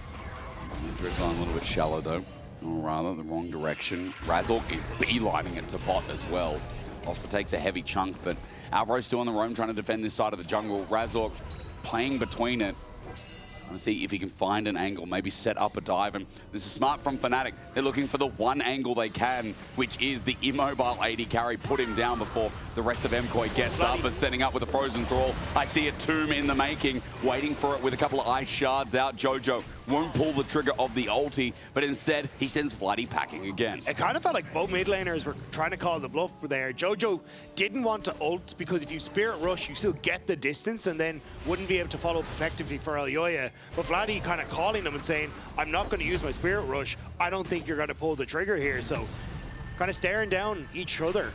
Drift's on a little bit shallow, though. Or rather, the wrong direction. Razork is beelining it to bot as well. Lospa takes a heavy chunk, but Alvaro's still on the roam trying to defend this side of the jungle. Razork playing between it. I want to see if he can find an angle, maybe set up a dive. And this is smart from Fnatic. They're looking for the one angle they can, which is the immobile AD carry. Put him down before the rest of MKOI gets up. Is setting up with a frozen thrall. I see a tomb in the making, waiting for it with a couple of ice shards out. Jojo won't pull the trigger of the ulti, but instead he sends Vladi packing again. It kind of felt like both mid laners were trying to call the bluff there. Jojo didn't want to ult because if you Spirit Rush, you still get the distance and then wouldn't be able to follow up effectively for Elyoya. But Vladi kind of calling him and saying, I'm not going to use my Spirit Rush. I don't think you're going to pull the trigger here. So kind of staring down each other.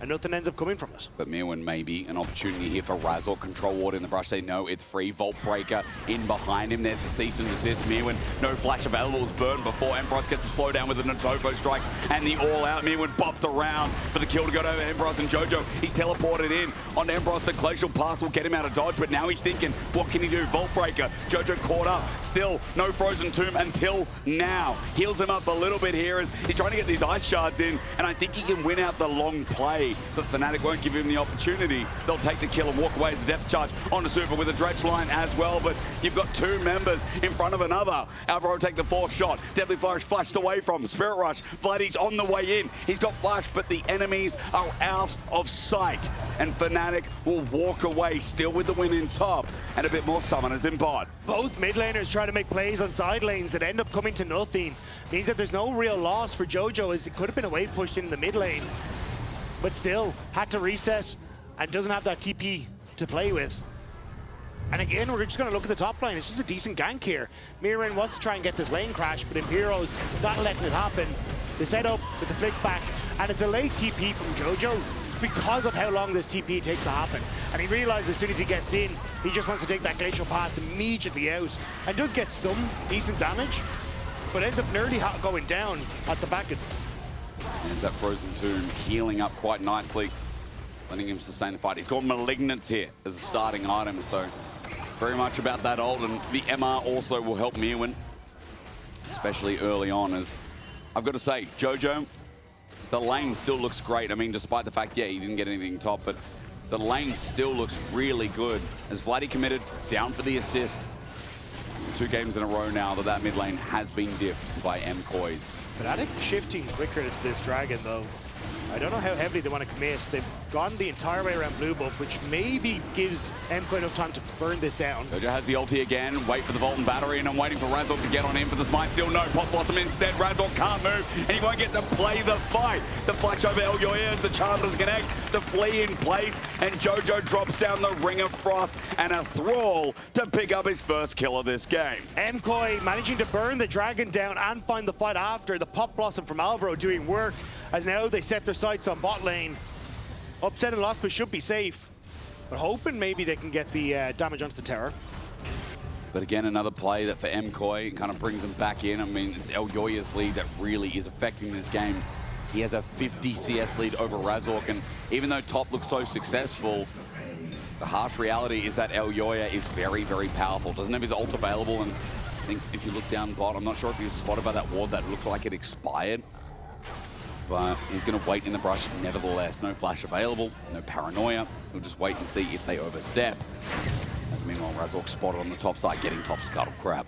And nothing ends up coming from it. But Myrwn maybe an opportunity here for Razork. Control ward in the brush. They know it's free. Vault Breaker in behind him. There's a cease and desist. Myrwn, no flash available. Was burned before. Empyros gets a slow down with the Notoko strikes. And the all-out. Myrwn buffed around for the kill to go to Empyros and Jojo. He's teleported in on Empyros. The glacial path will get him out of dodge. But now he's thinking, what can he do? Vault Breaker. Jojo caught up. Still no frozen tomb until now. Heals him up a little bit here as he's trying to get these ice shards in. And I think he can win out the long play. But Fnatic won't give him the opportunity. They'll take the kill and walk away as a depth charge onto Supa with a dredge line as well. But you've got two members in front of another. Alvaro take the 4th shot. Deadly Flourish flashed away from Spirit Rush. Vladi's on the way in. He's got flash, but the enemies are out of sight. And Fnatic will walk away still with the win in top and a bit more summoners in bot. Both mid laners try to make plays on side lanes that end up coming to nothing. Means that there's no real loss for Jojo as it could have been a wave pushed in the mid lane. But still, had to reset and doesn't have that TP to play with. And again, we're just going to look at the top line. It's just a decent gank here. Myrwn wants to try and get this lane crash, but Empyros not letting it happen. The setup with the flick back, and a delayed TP from Jojo because of how long this TP takes to happen. And he realizes as soon as he gets in, he just wants to take that glacial path immediately out, and does get some decent damage, but ends up nearly going down at the back of this. There's that Frozen Tomb healing up quite nicely, letting him sustain the fight. He's got Malignance here as a starting item, so very much about that ult, and the MR also will help Myrwn, especially early on. As I've got to say, Jojo, the lane still looks great. I mean, despite the fact, yeah, he didn't get anything top, but the lane still looks really good. As Vladi committed, down for the assist. 2 games in a row now that mid lane has been diffed by MKOIs. Fnatic shifting quicker to this Dragon, though. I don't know how heavily they want to commit. They've gone the entire way around blue buff, which maybe gives MKOI enough time to burn this down. Jojo has the ulti again, wait for the Volt and Battery, and I'm waiting for Razork to get on him for the smite. Still no Pop Blossom instead. Razork can't move, and he won't get to play the fight. The flash over Elyoya as the charm doesn't connect, the flee in place, and Jojo drops down the Ring of Frost, and a Thrall to pick up his first kill of this game. MKOI managing to burn the Dragon down and find the fight after. The Pop Blossom from Alvaro doing work, as now they set their sights on bot lane. Upset and Lospa should be safe, but hoping maybe they can get the damage onto the tower. But again, another play that for MKOI kind of brings him back in. I mean, it's Elyoya's lead that really is affecting this game. He has a 50 CS lead over Razork, and even though top looks so successful, the harsh reality is that Elyoya is very, very powerful. Doesn't have his ult available, and I think if you look down bot, I'm not sure if he was spotted by that ward that looked like it expired. But he's going to wait in the brush nevertheless. No flash available, no paranoia. He'll just wait and see if they overstep. As meanwhile, Razork spotted on the top side, getting top scuttle crap.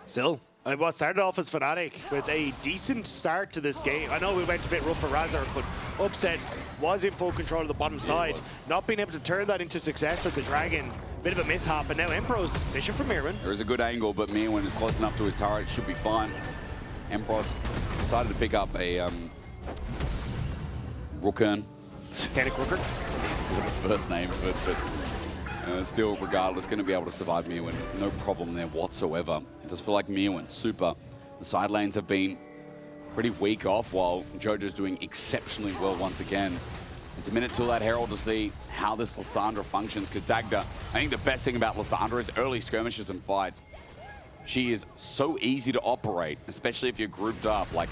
Still, what started off as Fnatic with a decent start to this game. I know we went a bit rough for Razork, but Upset was in full control of the bottom side. Not being able to turn that into success at the Dragon. Bit of a mishap, and now Empyros fishing for Myrwn. There is a good angle, but Myrwn is close enough to his turret. It should be fine. Empyros decided to pick up a Rookern. Panic Rooker. First name, but still, regardless, going to be able to survive Myrwn. No problem there whatsoever. It does feel like Myrwn, Supa. The side lanes have been pretty weak off, while Jojo's doing exceptionally well once again. It's a minute till that Herald to see how this Lissandra functions, because Dagda, I think the best thing about Lissandra is early skirmishes and fights. She is so easy to operate, especially if you're grouped up. Like,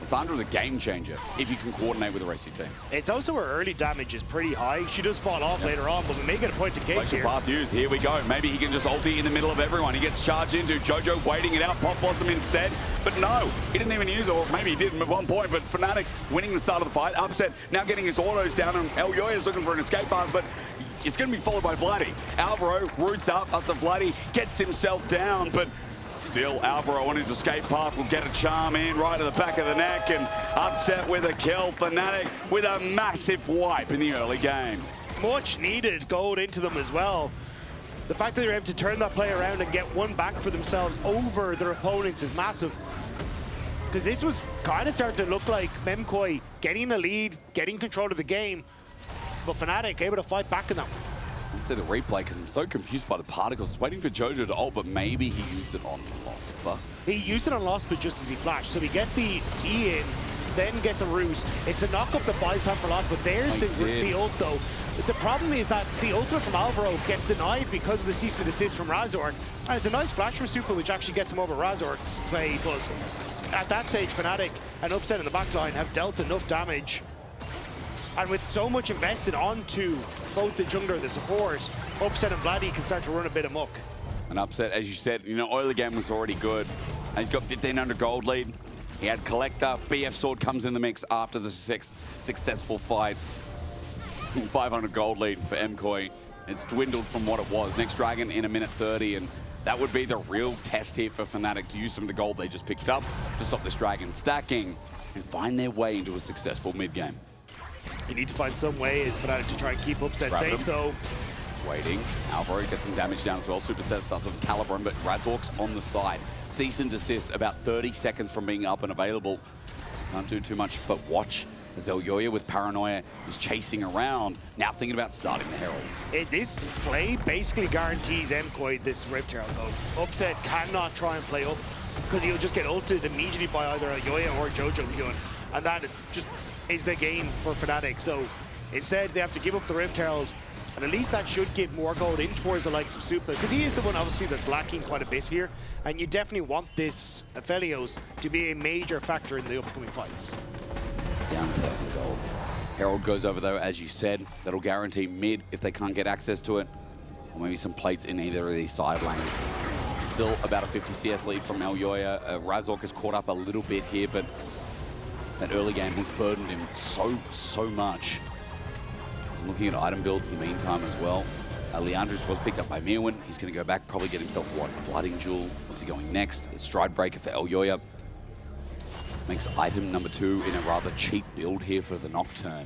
Lissandra's a game changer if you can coordinate with the rest of your team. It's also her early damage is pretty high. She does fall off later on, but we may get a point to case here. Path used. Here we go. Maybe he can just ulti in the middle of everyone. He gets charged into Jojo, waiting it out. Pop Blossom instead. But no, he didn't even use it, or maybe he did at one point. But Fnatic winning the start of the fight. Upset now getting his autos down, and Elyoya is looking for an escape path, but it's going to be followed by Vladi. Alvaro roots up after Vladi gets himself down, but still, Alvaro on his escape path will get a charm in right at the back of the neck, and Upset with a kill. Fnatic with a massive wipe in the early game. Much needed gold into them as well. The fact that they're able to turn that play around and get one back for themselves over their opponents is massive. Because this was kind of starting to look like MKOI getting the lead, getting control of the game, but Fnatic able to fight back in that one. I see the replay because I'm so confused by the particles. Waiting for Jojo to ult, but maybe he used it on Lospa. He used it on Lospa just as he flashed. So we get the E in, then get the root. It's a knock-up that buys time for Lospa. There's the ult, though. The problem is that the ultimate from Alvaro gets denied because of the cease and desist from Razork. And it's a nice flash from Supa, which actually gets him over Razork's play. But at that stage, Fnatic and Upset in the backline have dealt enough damage. And with so much invested onto both the jungler and the support, Upset and Vladi can start to run a bit amok. And Upset, as you said, you know, early game was already good. And he's got 1,500 gold lead. He had Collector. BF Sword comes in the mix after the successful fight. 500 gold lead for MKOI. It's dwindled from what it was. Next Dragon in a minute 30, and that would be the real test here for Fnatic to use some of the gold they just picked up to stop this Dragon stacking and find their way into a successful mid-game. You need to find some ways for Fnatic to try and keep Upset safe, though. Waiting. Alvaro gets some damage down as well. Super steps up to the Caliburn, but Razork's on the side. Cease and desist about 30 seconds from being up and available. Can't do too much but watch as Elyoya with Paranoia is chasing around, now thinking about starting the Herald. This play basically guarantees MKOI this Rift Herald, though. Upset cannot try and play up because he'll just get ulted immediately by either Elyoya or Jojopyun, and that just is the game for Fnatic. So instead, they have to give up the Rift Herald, and at least that should give more gold in towards the likes of Supa, because he is the one obviously that's lacking quite a bit here, and you definitely want this Aphelios to be a major factor in the upcoming fights. Down 1,000 gold. Herald goes over though, as you said. That'll guarantee mid if they can't get access to it, or maybe some plates in either of these side lanes. Still about a 50 CS lead from Elyoya. Razork has caught up a little bit here, but that early game has burdened him so much. He's looking at item builds in the meantime as well. Leandris was picked up by Myrwn. He's going to go back, probably get himself what, Blooding Jewel. What's he going next? A Stride Breaker for Elyoya. Makes item number 2 in a rather cheap build here for the Nocturne.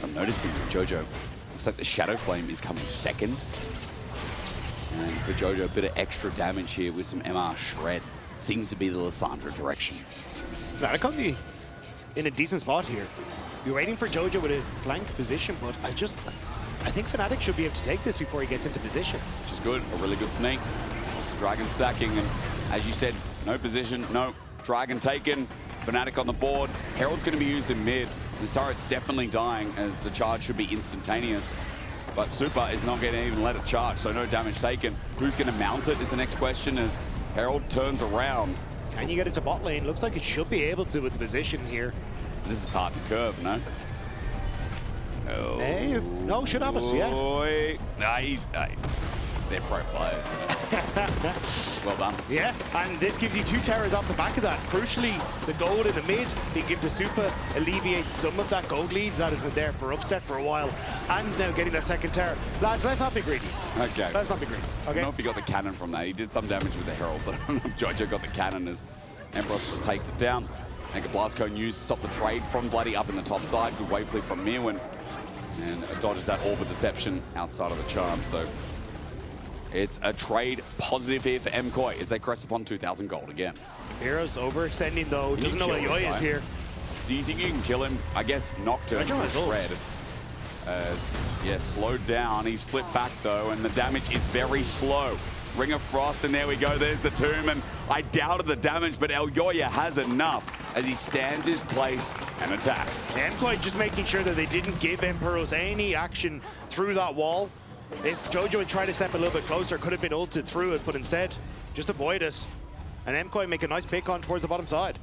I'm noticing that Jojo, looks like the Shadow Flame is coming second. And for Jojo, a bit of extra damage here with some MR Shred. Seems to be the Lysandra direction. Fnatic could be in a decent spot here. You're waiting for Jojo with a flank position, but I think Fnatic should be able to take this before he gets into position. Which is good, a really good sneak. It's Dragon stacking, and as you said, no position, no. Dragon taken, Fnatic on the board. Herald's going to be used in mid. This turret's definitely dying, as the charge should be instantaneous. But Supa is not going to even let it charge, so no damage taken. Who's going to mount it is the next question, as Herald turns around. Can you get it to bot lane? Looks like it should be able to with the position here. This is hard to curve, no? Oh. No, should have us, yeah. Nice. They're pro players. Well done. Yeah, and this gives you 2 towers off the back of that. Crucially, the gold in the mid being given to Supa alleviates some of that gold lead that has been there for upset for a while. And now getting that second tower. Lads, let's not be greedy. Okay. Let's not be greedy. Okay. I don't know if he got the cannon from that. He did some damage with the Herald, but I don't know if Jojo got the cannon as Empyros just takes it down. Make a blast cone used to stop the trade from Vladi up in the top side. Good wave flip from Myrwn. And dodges that Orb of Deception outside of the charm. So it's a trade positive here for MKOI as they crest upon 2,000 gold again. Empyros overextending though. Doesn't know Elyoya is here. Do you think you can kill him? I guess Nocturne will shred. As, yeah, slowed down. He's flipped back though, and the damage is very slow. Ring of Frost, and there we go. There's the tomb, and I doubted the damage, but Elyoya has enough as he stands his place and attacks. MKOI just making sure that they didn't give Empyros any action through that wall. If Jojo had tried to step a little bit closer, could have been ulted through it, but instead, just avoid it. And MKOI make a nice pick on towards the bottom side.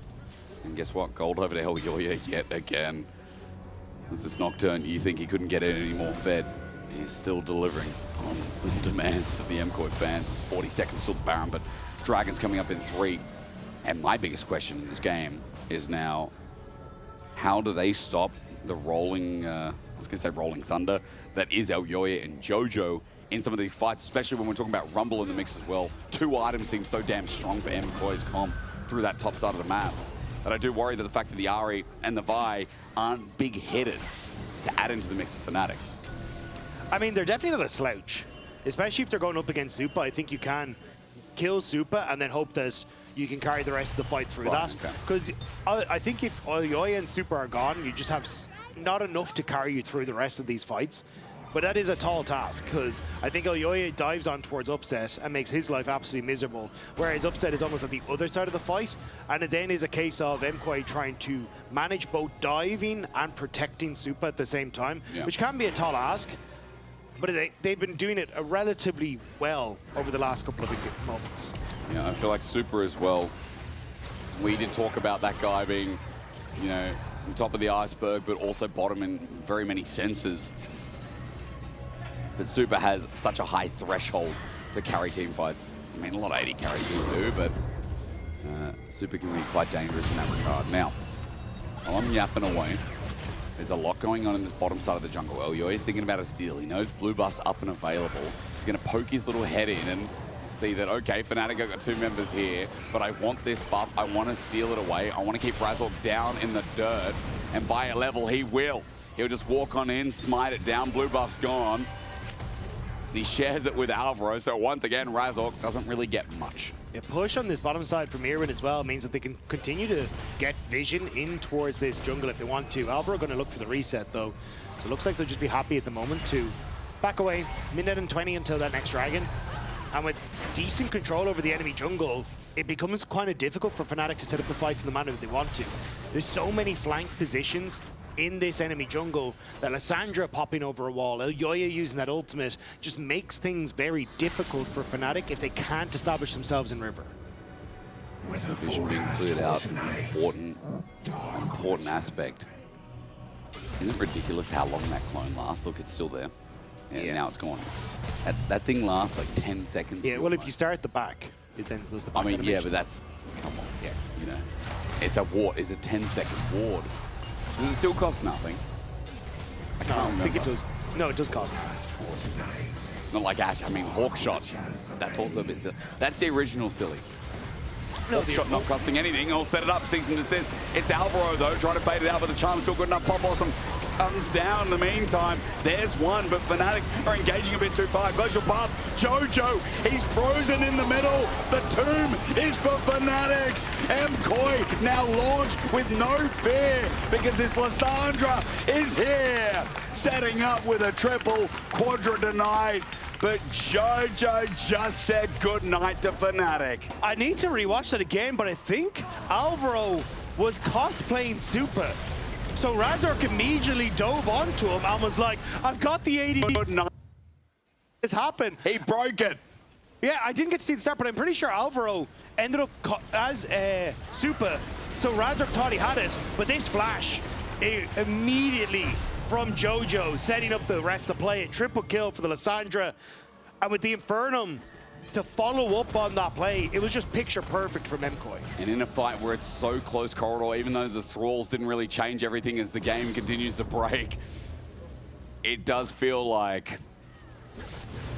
And guess what? Gold over to Elyoya yet again. As this Nocturne, you think he couldn't get it any more fed. He's still delivering on the demands of the MKOI fans. It's 40 seconds till the Baron, but Dragon's coming up in 3. And my biggest question in this game is now, how do they stop the rolling, I was going to say rolling thunder, that is Elyoya and Jojo in some of these fights, especially when we're talking about Rumble in the mix as well. 2 items seem so damn strong for MKOI's comp through that top side of the map. But I do worry that the fact that the Ahri and the Vi aren't big hitters to add into the mix of Fnatic. I mean, they're definitely not a slouch, especially if they're going up against Supa. I think you can kill Supa and then hope that you can carry the rest of the fight through that. Because I think if Elyoya and Supa are gone, you just have not enough to carry you through the rest of these fights. But that is a tall task, because I think Elyoya dives on towards Upset and makes his life absolutely miserable, whereas Upset is almost at the other side of the fight, and it then is a case of MKOI trying to manage both diving and protecting Supa at the same time, which can be a tall ask. But they've been doing it relatively well over the last couple of moments. Yeah, I feel like Supa as well. We did talk about that guy being, you know, on top of the iceberg, but also bottom in very many senses. But Supa has such a high threshold to carry team fights. I mean, a lot of AD carries will do, but Supa can be quite dangerous in that regard. Now, while I'm yapping away, there's a lot going on in this bottom side of the jungle. Elyoya is thinking about a steal. He knows blue buff's up and available. He's going to poke his little head in and see that, okay, Fnatic, I've got 2 members here, but I want this buff. I want to steal it away. I want to keep Razork down in the dirt, and by a level, he will. He'll just walk on in, smite it down. Blue buff's gone. He shares it with Alvaro, so once again, Razork doesn't really get much. A push on this bottom side from Myrwn as well means that they can continue to get vision in towards this jungle if they want to. Alvaro going to look for the reset though. So it looks like they'll just be happy at the moment to back away, minute and 20 until that next dragon. And with decent control over the enemy jungle, it becomes kind of difficult for Fnatic to set up the fights in the manner that they want to. There's so many flank positions in this enemy jungle that Lissandra popping over a wall, Elyoya using that ultimate, just makes things very difficult for Fnatic if they can't establish themselves in river. Vision being cleared out, important aspect. Isn't it ridiculous how long that clone lasts? Look, it's still there. Yeah. Now it's gone. That thing lasts like 10 seconds. Yeah, well, if you start at the back, it then goes the back. I mean, yeah, but that's, come on. Yeah. You know, it's a ward. It's a 10-second ward. Does it still cost nothing? I can't remember. I think it does. No, it does cost. Not like Ash. I mean, Hawkshot. That's also a bit silly. That's the original silly. No, Hawkshot not costing anything. I'll set it up. Cease and desist. It's Alvaro, though, trying to fade it out, but the charm's still good enough. Pop Blossom comes down in the meantime. There's one, but Fnatic are engaging a bit too far. Glacial Path, Jojo, he's frozen in the middle. The tomb is for Fnatic. MKOI now launched with no fear because this Lissandra is here. Setting up with a triple, Quadra denied. But Jojo just said goodnight to Fnatic. I need to rewatch that again, but I think Alvaro was cosplaying Supa. So Razork immediately dove onto him and was like, I've got the AD. Good night. This happened. He broke it. Yeah, I didn't get to see the start, but I'm pretty sure Alvaro ended up as Supa. So Razork thought he had it, but this flash immediately from Jojo, setting up the rest of the play. A triple kill for the Lissandra. And with the Infernum to follow up on that play, it was just picture perfect from MKOI. And in a fight where it's so close corridor, even though the thralls didn't really change everything as the game continues to break, it does feel like,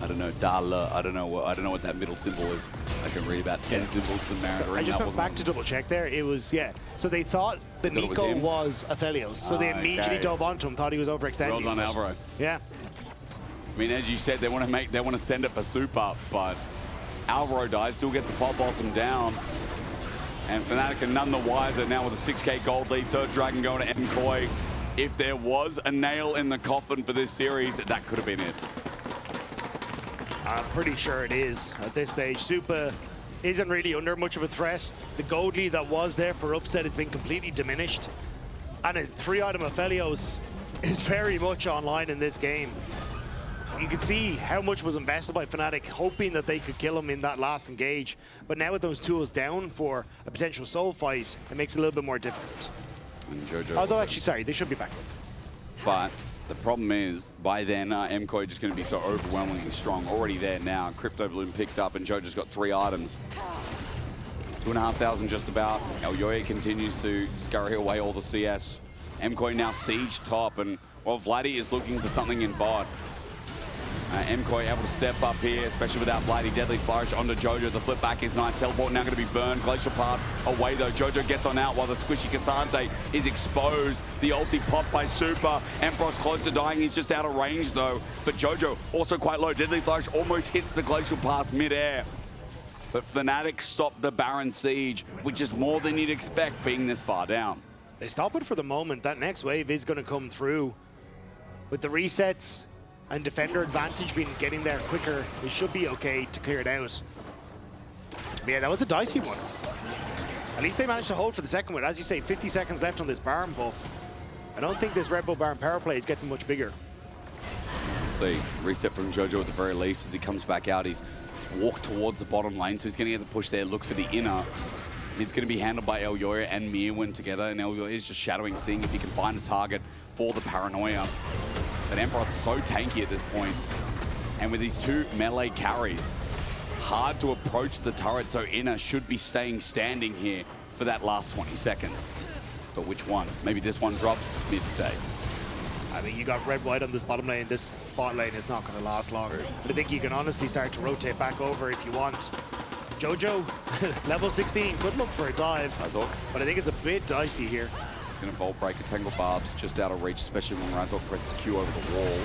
I don't know, Dala, I don't know what that middle symbol is. I can read about 10 symbols in Myrwn. I just went back to double check there. It was, yeah. So they thought the Nico was Aphelios. So they immediately dove onto him, thought he was overextending. Well done, Alvaro. Yeah. I mean, as you said, they want to send it for Supa, but Alvaro dies, still gets the Pop Blossom down. And Fnatic are none the wiser now with a 6k gold lead. Third Dragon going to MKOI. If there was a nail in the coffin for this series, that could have been it. I'm pretty sure it is at this stage. Supa isn't really under much of a threat. The gold lead that was there for upset has been completely diminished. And a 3-item Aphelios is very much online in this game. You can see how much was invested by Fnatic, hoping that they could kill him in that last engage. But now with those tools down for a potential soul fight, it makes it a little bit more difficult. And Jojo although, actually, sorry, they should be back. But the problem is, by then, MKOI just going to be so overwhelmingly strong. Already there now. Crypto Bloom picked up, and Jojo's got 3 items. 2,500 just about. Elyoya continues to scurry away all the CS. MKOI now siege top, and, well, Vladi is looking for something in bot. MKOI able to step up here, especially without Vladi. Deadly Flourish onto Jojo. The flip back is nice. Teleport now going to be burned. Glacial Path away though. Jojo gets on out while the squishy Cassante is exposed. The ulti popped by Supa. Empyros close to dying. He's just out of range though. But Jojo also quite low. Deadly Flourish almost hits the Glacial Path mid-air. But Fnatic stopped the Baron siege, which is more than you'd expect being this far down. They stop it for the moment. That next wave is going to come through. With the resets and defender advantage being getting there quicker, it should be okay to clear it out. But yeah, that was a dicey one. At least they managed to hold for the second one. As you say, 50 seconds left on this Baron buff. I don't think this Red Bull Baron power play is getting much bigger. We'll see. Reset from Jojo at the very least as he comes back out. He's walked towards the bottom lane, so he's going to get the push there, look for the inner. It's going to be handled by Elyoya and Myrwn together, and Elyoya is just shadowing, seeing if he can find a target for the paranoia. But Empyros is so tanky at this point. And with these 2 melee carries, hard to approach the turret, so Inner should be staying standing here for that last 20 seconds. But which one? Maybe this one drops, mid stays. I mean, you got red-white on this bottom lane. This bot lane is not going to last long. But I think you can honestly start to rotate back over if you want. Jojo, level 16, could look for a dive. Razork. But I think it's a bit dicey here. Going to Vault Breaker, Tangle Barbs just out of reach, especially when Razork presses Q over the wall.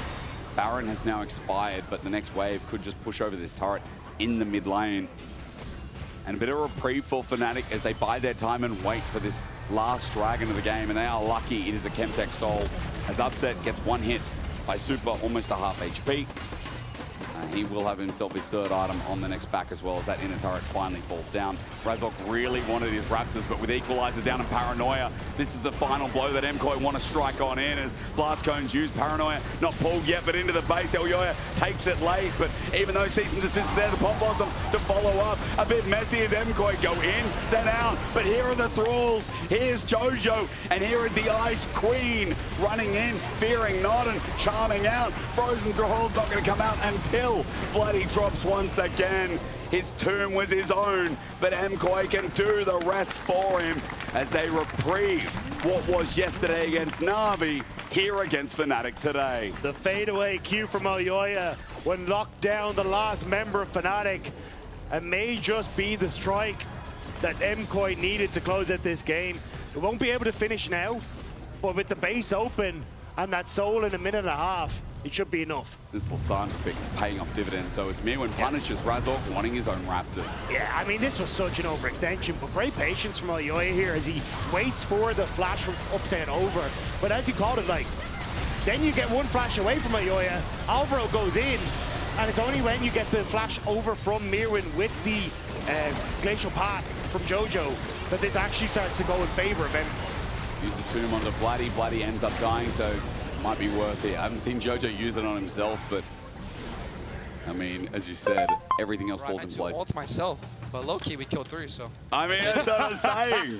Baron has now expired, but the next wave could just push over this turret in the mid lane. And a bit of a reprieve for Fnatic as they bide their time and wait for this last dragon of the game, and they are lucky it is a Chemtech Soul, as Upset gets one hit by Supa, almost a half HP. he will have himself his third item on the next back as well as that inner turret finally falls down. Razork really wanted his Raptors, but with Equalizer down and Paranoia, this is the final blow that MKOI want to strike on in as Blast Cone's used. Paranoia not pulled yet, but into the base. Elyoya takes it late, but even though Cease and Desist is there, the Pop Blossom to follow up. A bit messy as MKOI go in, then out, but here are the Thralls. Here's Jojo, and here is the Ice Queen running in, fearing not and charming out. Frozen Thrall's not going to come out until Vladi drops once again. His tomb was his own, but MKOI can do the rest for him as they reprieve what was yesterday against Na'Vi, here against Fnatic today. The fadeaway Q from Elyoya when locked down the last member of Fnatic, and may just be the strike that MKOI needed to close out this game. It won't be able to finish now, but with the base open and that soul in a minute and a half, it should be enough. This Losandra pick paying off dividends, so as Myrwn punishes Razork wanting his own Raptors. Yeah, I mean, this was such an overextension, but great patience from Elyoya here as he waits for the flash from upside over. But as he called it, like, then you get one flash away from Elyoya, Alvaro goes in, and it's only when you get the flash over from Myrwn with the glacial path from Jojo that this actually starts to go in favor of him. Use the tomb onto Vladi. Vladi ends up dying, so might be worth it. I haven't seen Jojo use it on himself, but I mean, as you said, everything else falls in place. I ult myself, but low-key we killed 3, so. I mean, that's what I was saying.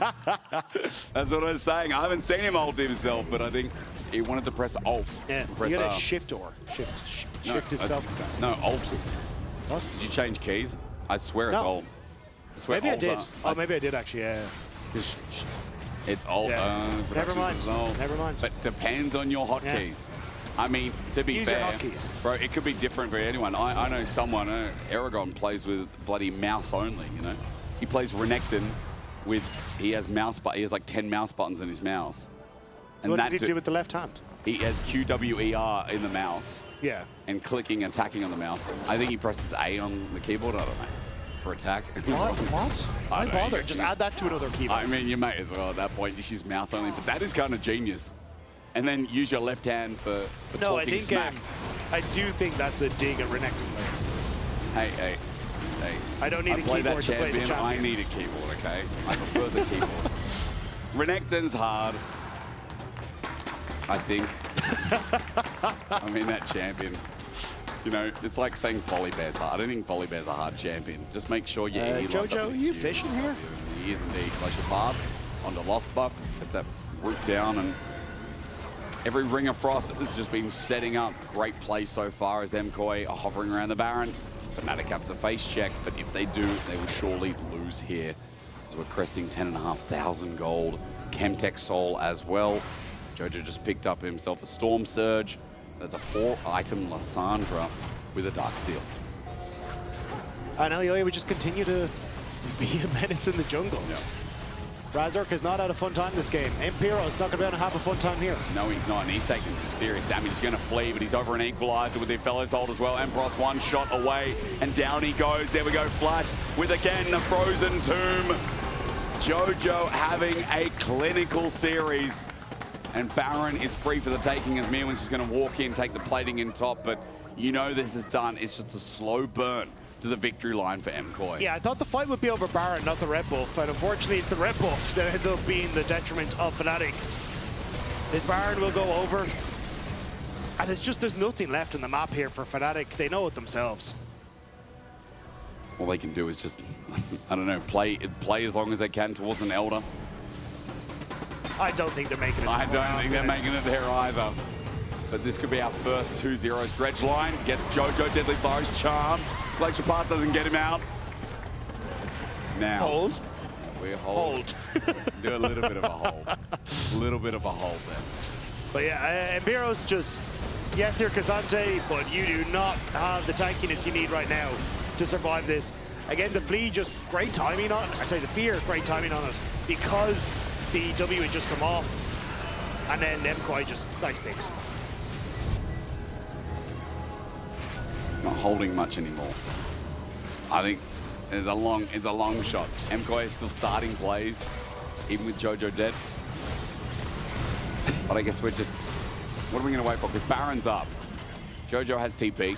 That's what I was saying. I haven't seen him ult himself, but I think he wanted to press alt. Yeah, press you gotta shift or shift himself. No, alt. What? Did you change keys? I swear it's alt. I swear Maybe I alt, did. Oh, maybe I did actually, yeah. It's alt. Yeah. Never mind. Never mind. But depends on your hotkeys. I mean, to be Use fair, your hotkeys. bro, it could be different for anyone. I know someone, Aragon plays with bloody mouse only, you know? He plays Renekton with, he has like 10 mouse buttons in his mouse. So what does he do with the left hand? He has QWER in the mouse. Yeah. And clicking and attacking on the mouse. I think he presses A on the keyboard, I don't know, for attack. What? Why bother? Just add that to another keyboard. I mean, you may as well at that point, just use mouse only, but that is kind of genius. And then use your left hand for talking smack. I do think that's a dig at Renekton players. Hey. I don't need a keyboard to play the champion. I need a keyboard, okay? I prefer the keyboard. Renekton's hard, I think. I mean, that champion. You know, it's like saying Volibear's hard. I don't think Volibear's a hard champion. Just make sure you Jojo, are you fishing here? He is indeed. Glacial Path onto Lospa. Gets that root down, and every Ring of Frost has just been setting up. Great play so far as MKOI are hovering around the Baron. Fnatic have to face check, but if they do, they will surely lose here. So we're cresting 10,500 gold. Chemtech Soul as well. Jojo just picked up himself a Storm Surge. That's a 4-item Losandra with a Dark Seal. And Elyoya would just continue to be a menace in the jungle. Yeah. Razork has not had a fun time this game. Empyros not going to be able to have a fun time here. No, he's not, and he's taking some serious damage. He's going to flee, but he's over an Equalizer with their fellows hold as well. Empyros one shot away, and down he goes. There we go, Flash with again the Frozen Tomb. Jojo having a clinical series. And Baron is free for the taking as Myrwn's just going to walk in, take the plating in top, but you know this is done. It's just a slow burn to the victory line for MKOI. Yeah, I thought the fight would be over Baron, not the red buff, and unfortunately it's the red buff that ends up being the detriment of Fnatic. This Baron will go over, and it's just there's nothing left in the map here for Fnatic. They know it themselves. All they can do is just, I don't know, play as long as they can towards an Elder. I don't think they're making it. I don't think they're making it there either. But this could be our first 2-0 stretch line. Gets Jojo, Deadly Flourish, Charm. Glacial Path doesn't get him out. Now. Hold. We hold. Do a little bit of a hold. A little bit of a hold there. But yeah, Empyros just, yes, you're Kazante, but you do not have the tankiness you need right now to survive this. Again, the Flea just great timing on, the Fear, great timing on it because the W had just come off, and then MKOI just nice picks. Not holding much anymore. I think it's a long shot. MKOI is still starting plays, even with Jojo dead. But I guess we're just, what are we going to wait for? Because Baron's up. Jojo has TP.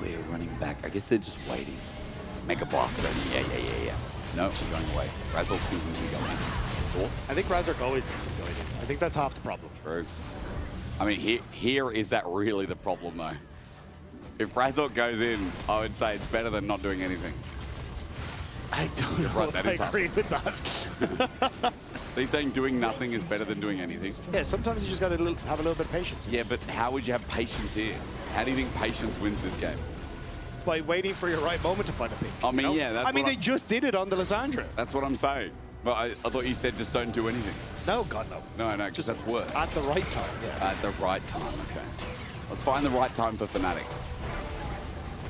We're running back. I guess they're just waiting. Make a blast ready. Yeah. No, we're going away. Razork's thinking we go in. Thoughts? I think Razork always thinks he's going in. I think that's half the problem. True. I mean, here is that really the problem, though. If Razork goes in, I would say it's better than not doing anything. I don't know Right, if that I is agree with that. Are you saying doing nothing is better than doing anything? Yeah, sometimes you just got to have a little bit of patience. Yeah, but how would you have patience here? How do you think patience wins this game? By waiting for your right moment to find a pick. I mean, you know? yeah, that's I mean, what they just did it on the Lysandra. That's what I'm saying. But I thought you said just don't do anything. No, God, no. No, because that's worse. At the right time, yeah. At the right time, okay. Let's find the right time for Fnatic.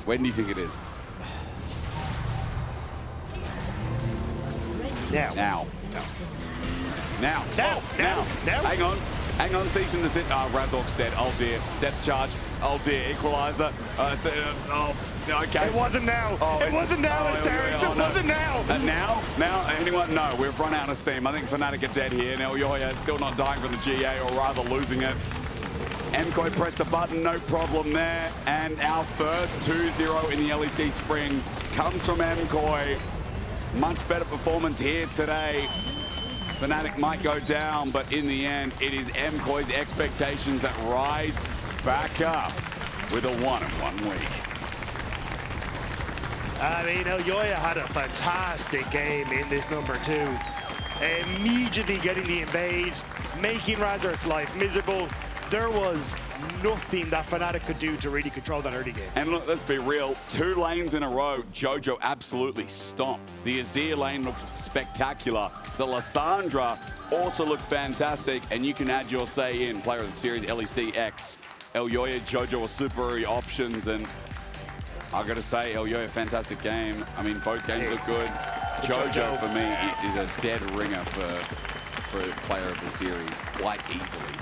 When do you think it is? Now. Now. Hang on, ceasing to sit. Razork's dead. Oh dear. Death charge. Oh dear. Equalizer. Okay. It wasn't now. It wasn't now, Hysterics. It wasn't now. Now? Anyone? No, we've run out of steam. I think Fnatic are dead here. And Elyoya is still not dying from the GA, or rather losing it. MKOI press the button, no problem there. And our first 2-0 in the LEC Spring comes from MKOI. Much better performance here today. Fnatic might go down, but in the end, it is MKOI's expectations that rise back up with a 1-1 week. I mean, Elyoya had a fantastic game in this #2. Immediately getting the invade, making Razork's life miserable. There was nothing that Fnatic could do to really control that early game. And look, let's be real, 2 lanes in a row, Jojo absolutely stomped. The Azir lane looked spectacular. The Lysandra also looked fantastic, and you can add your say in player of the series, LEC X. Elyoya, Jojo are super options, and I gotta say, Elyoya, fantastic game. I mean, both games look good. Jojo, for me, is a dead ringer for player of the series quite easily.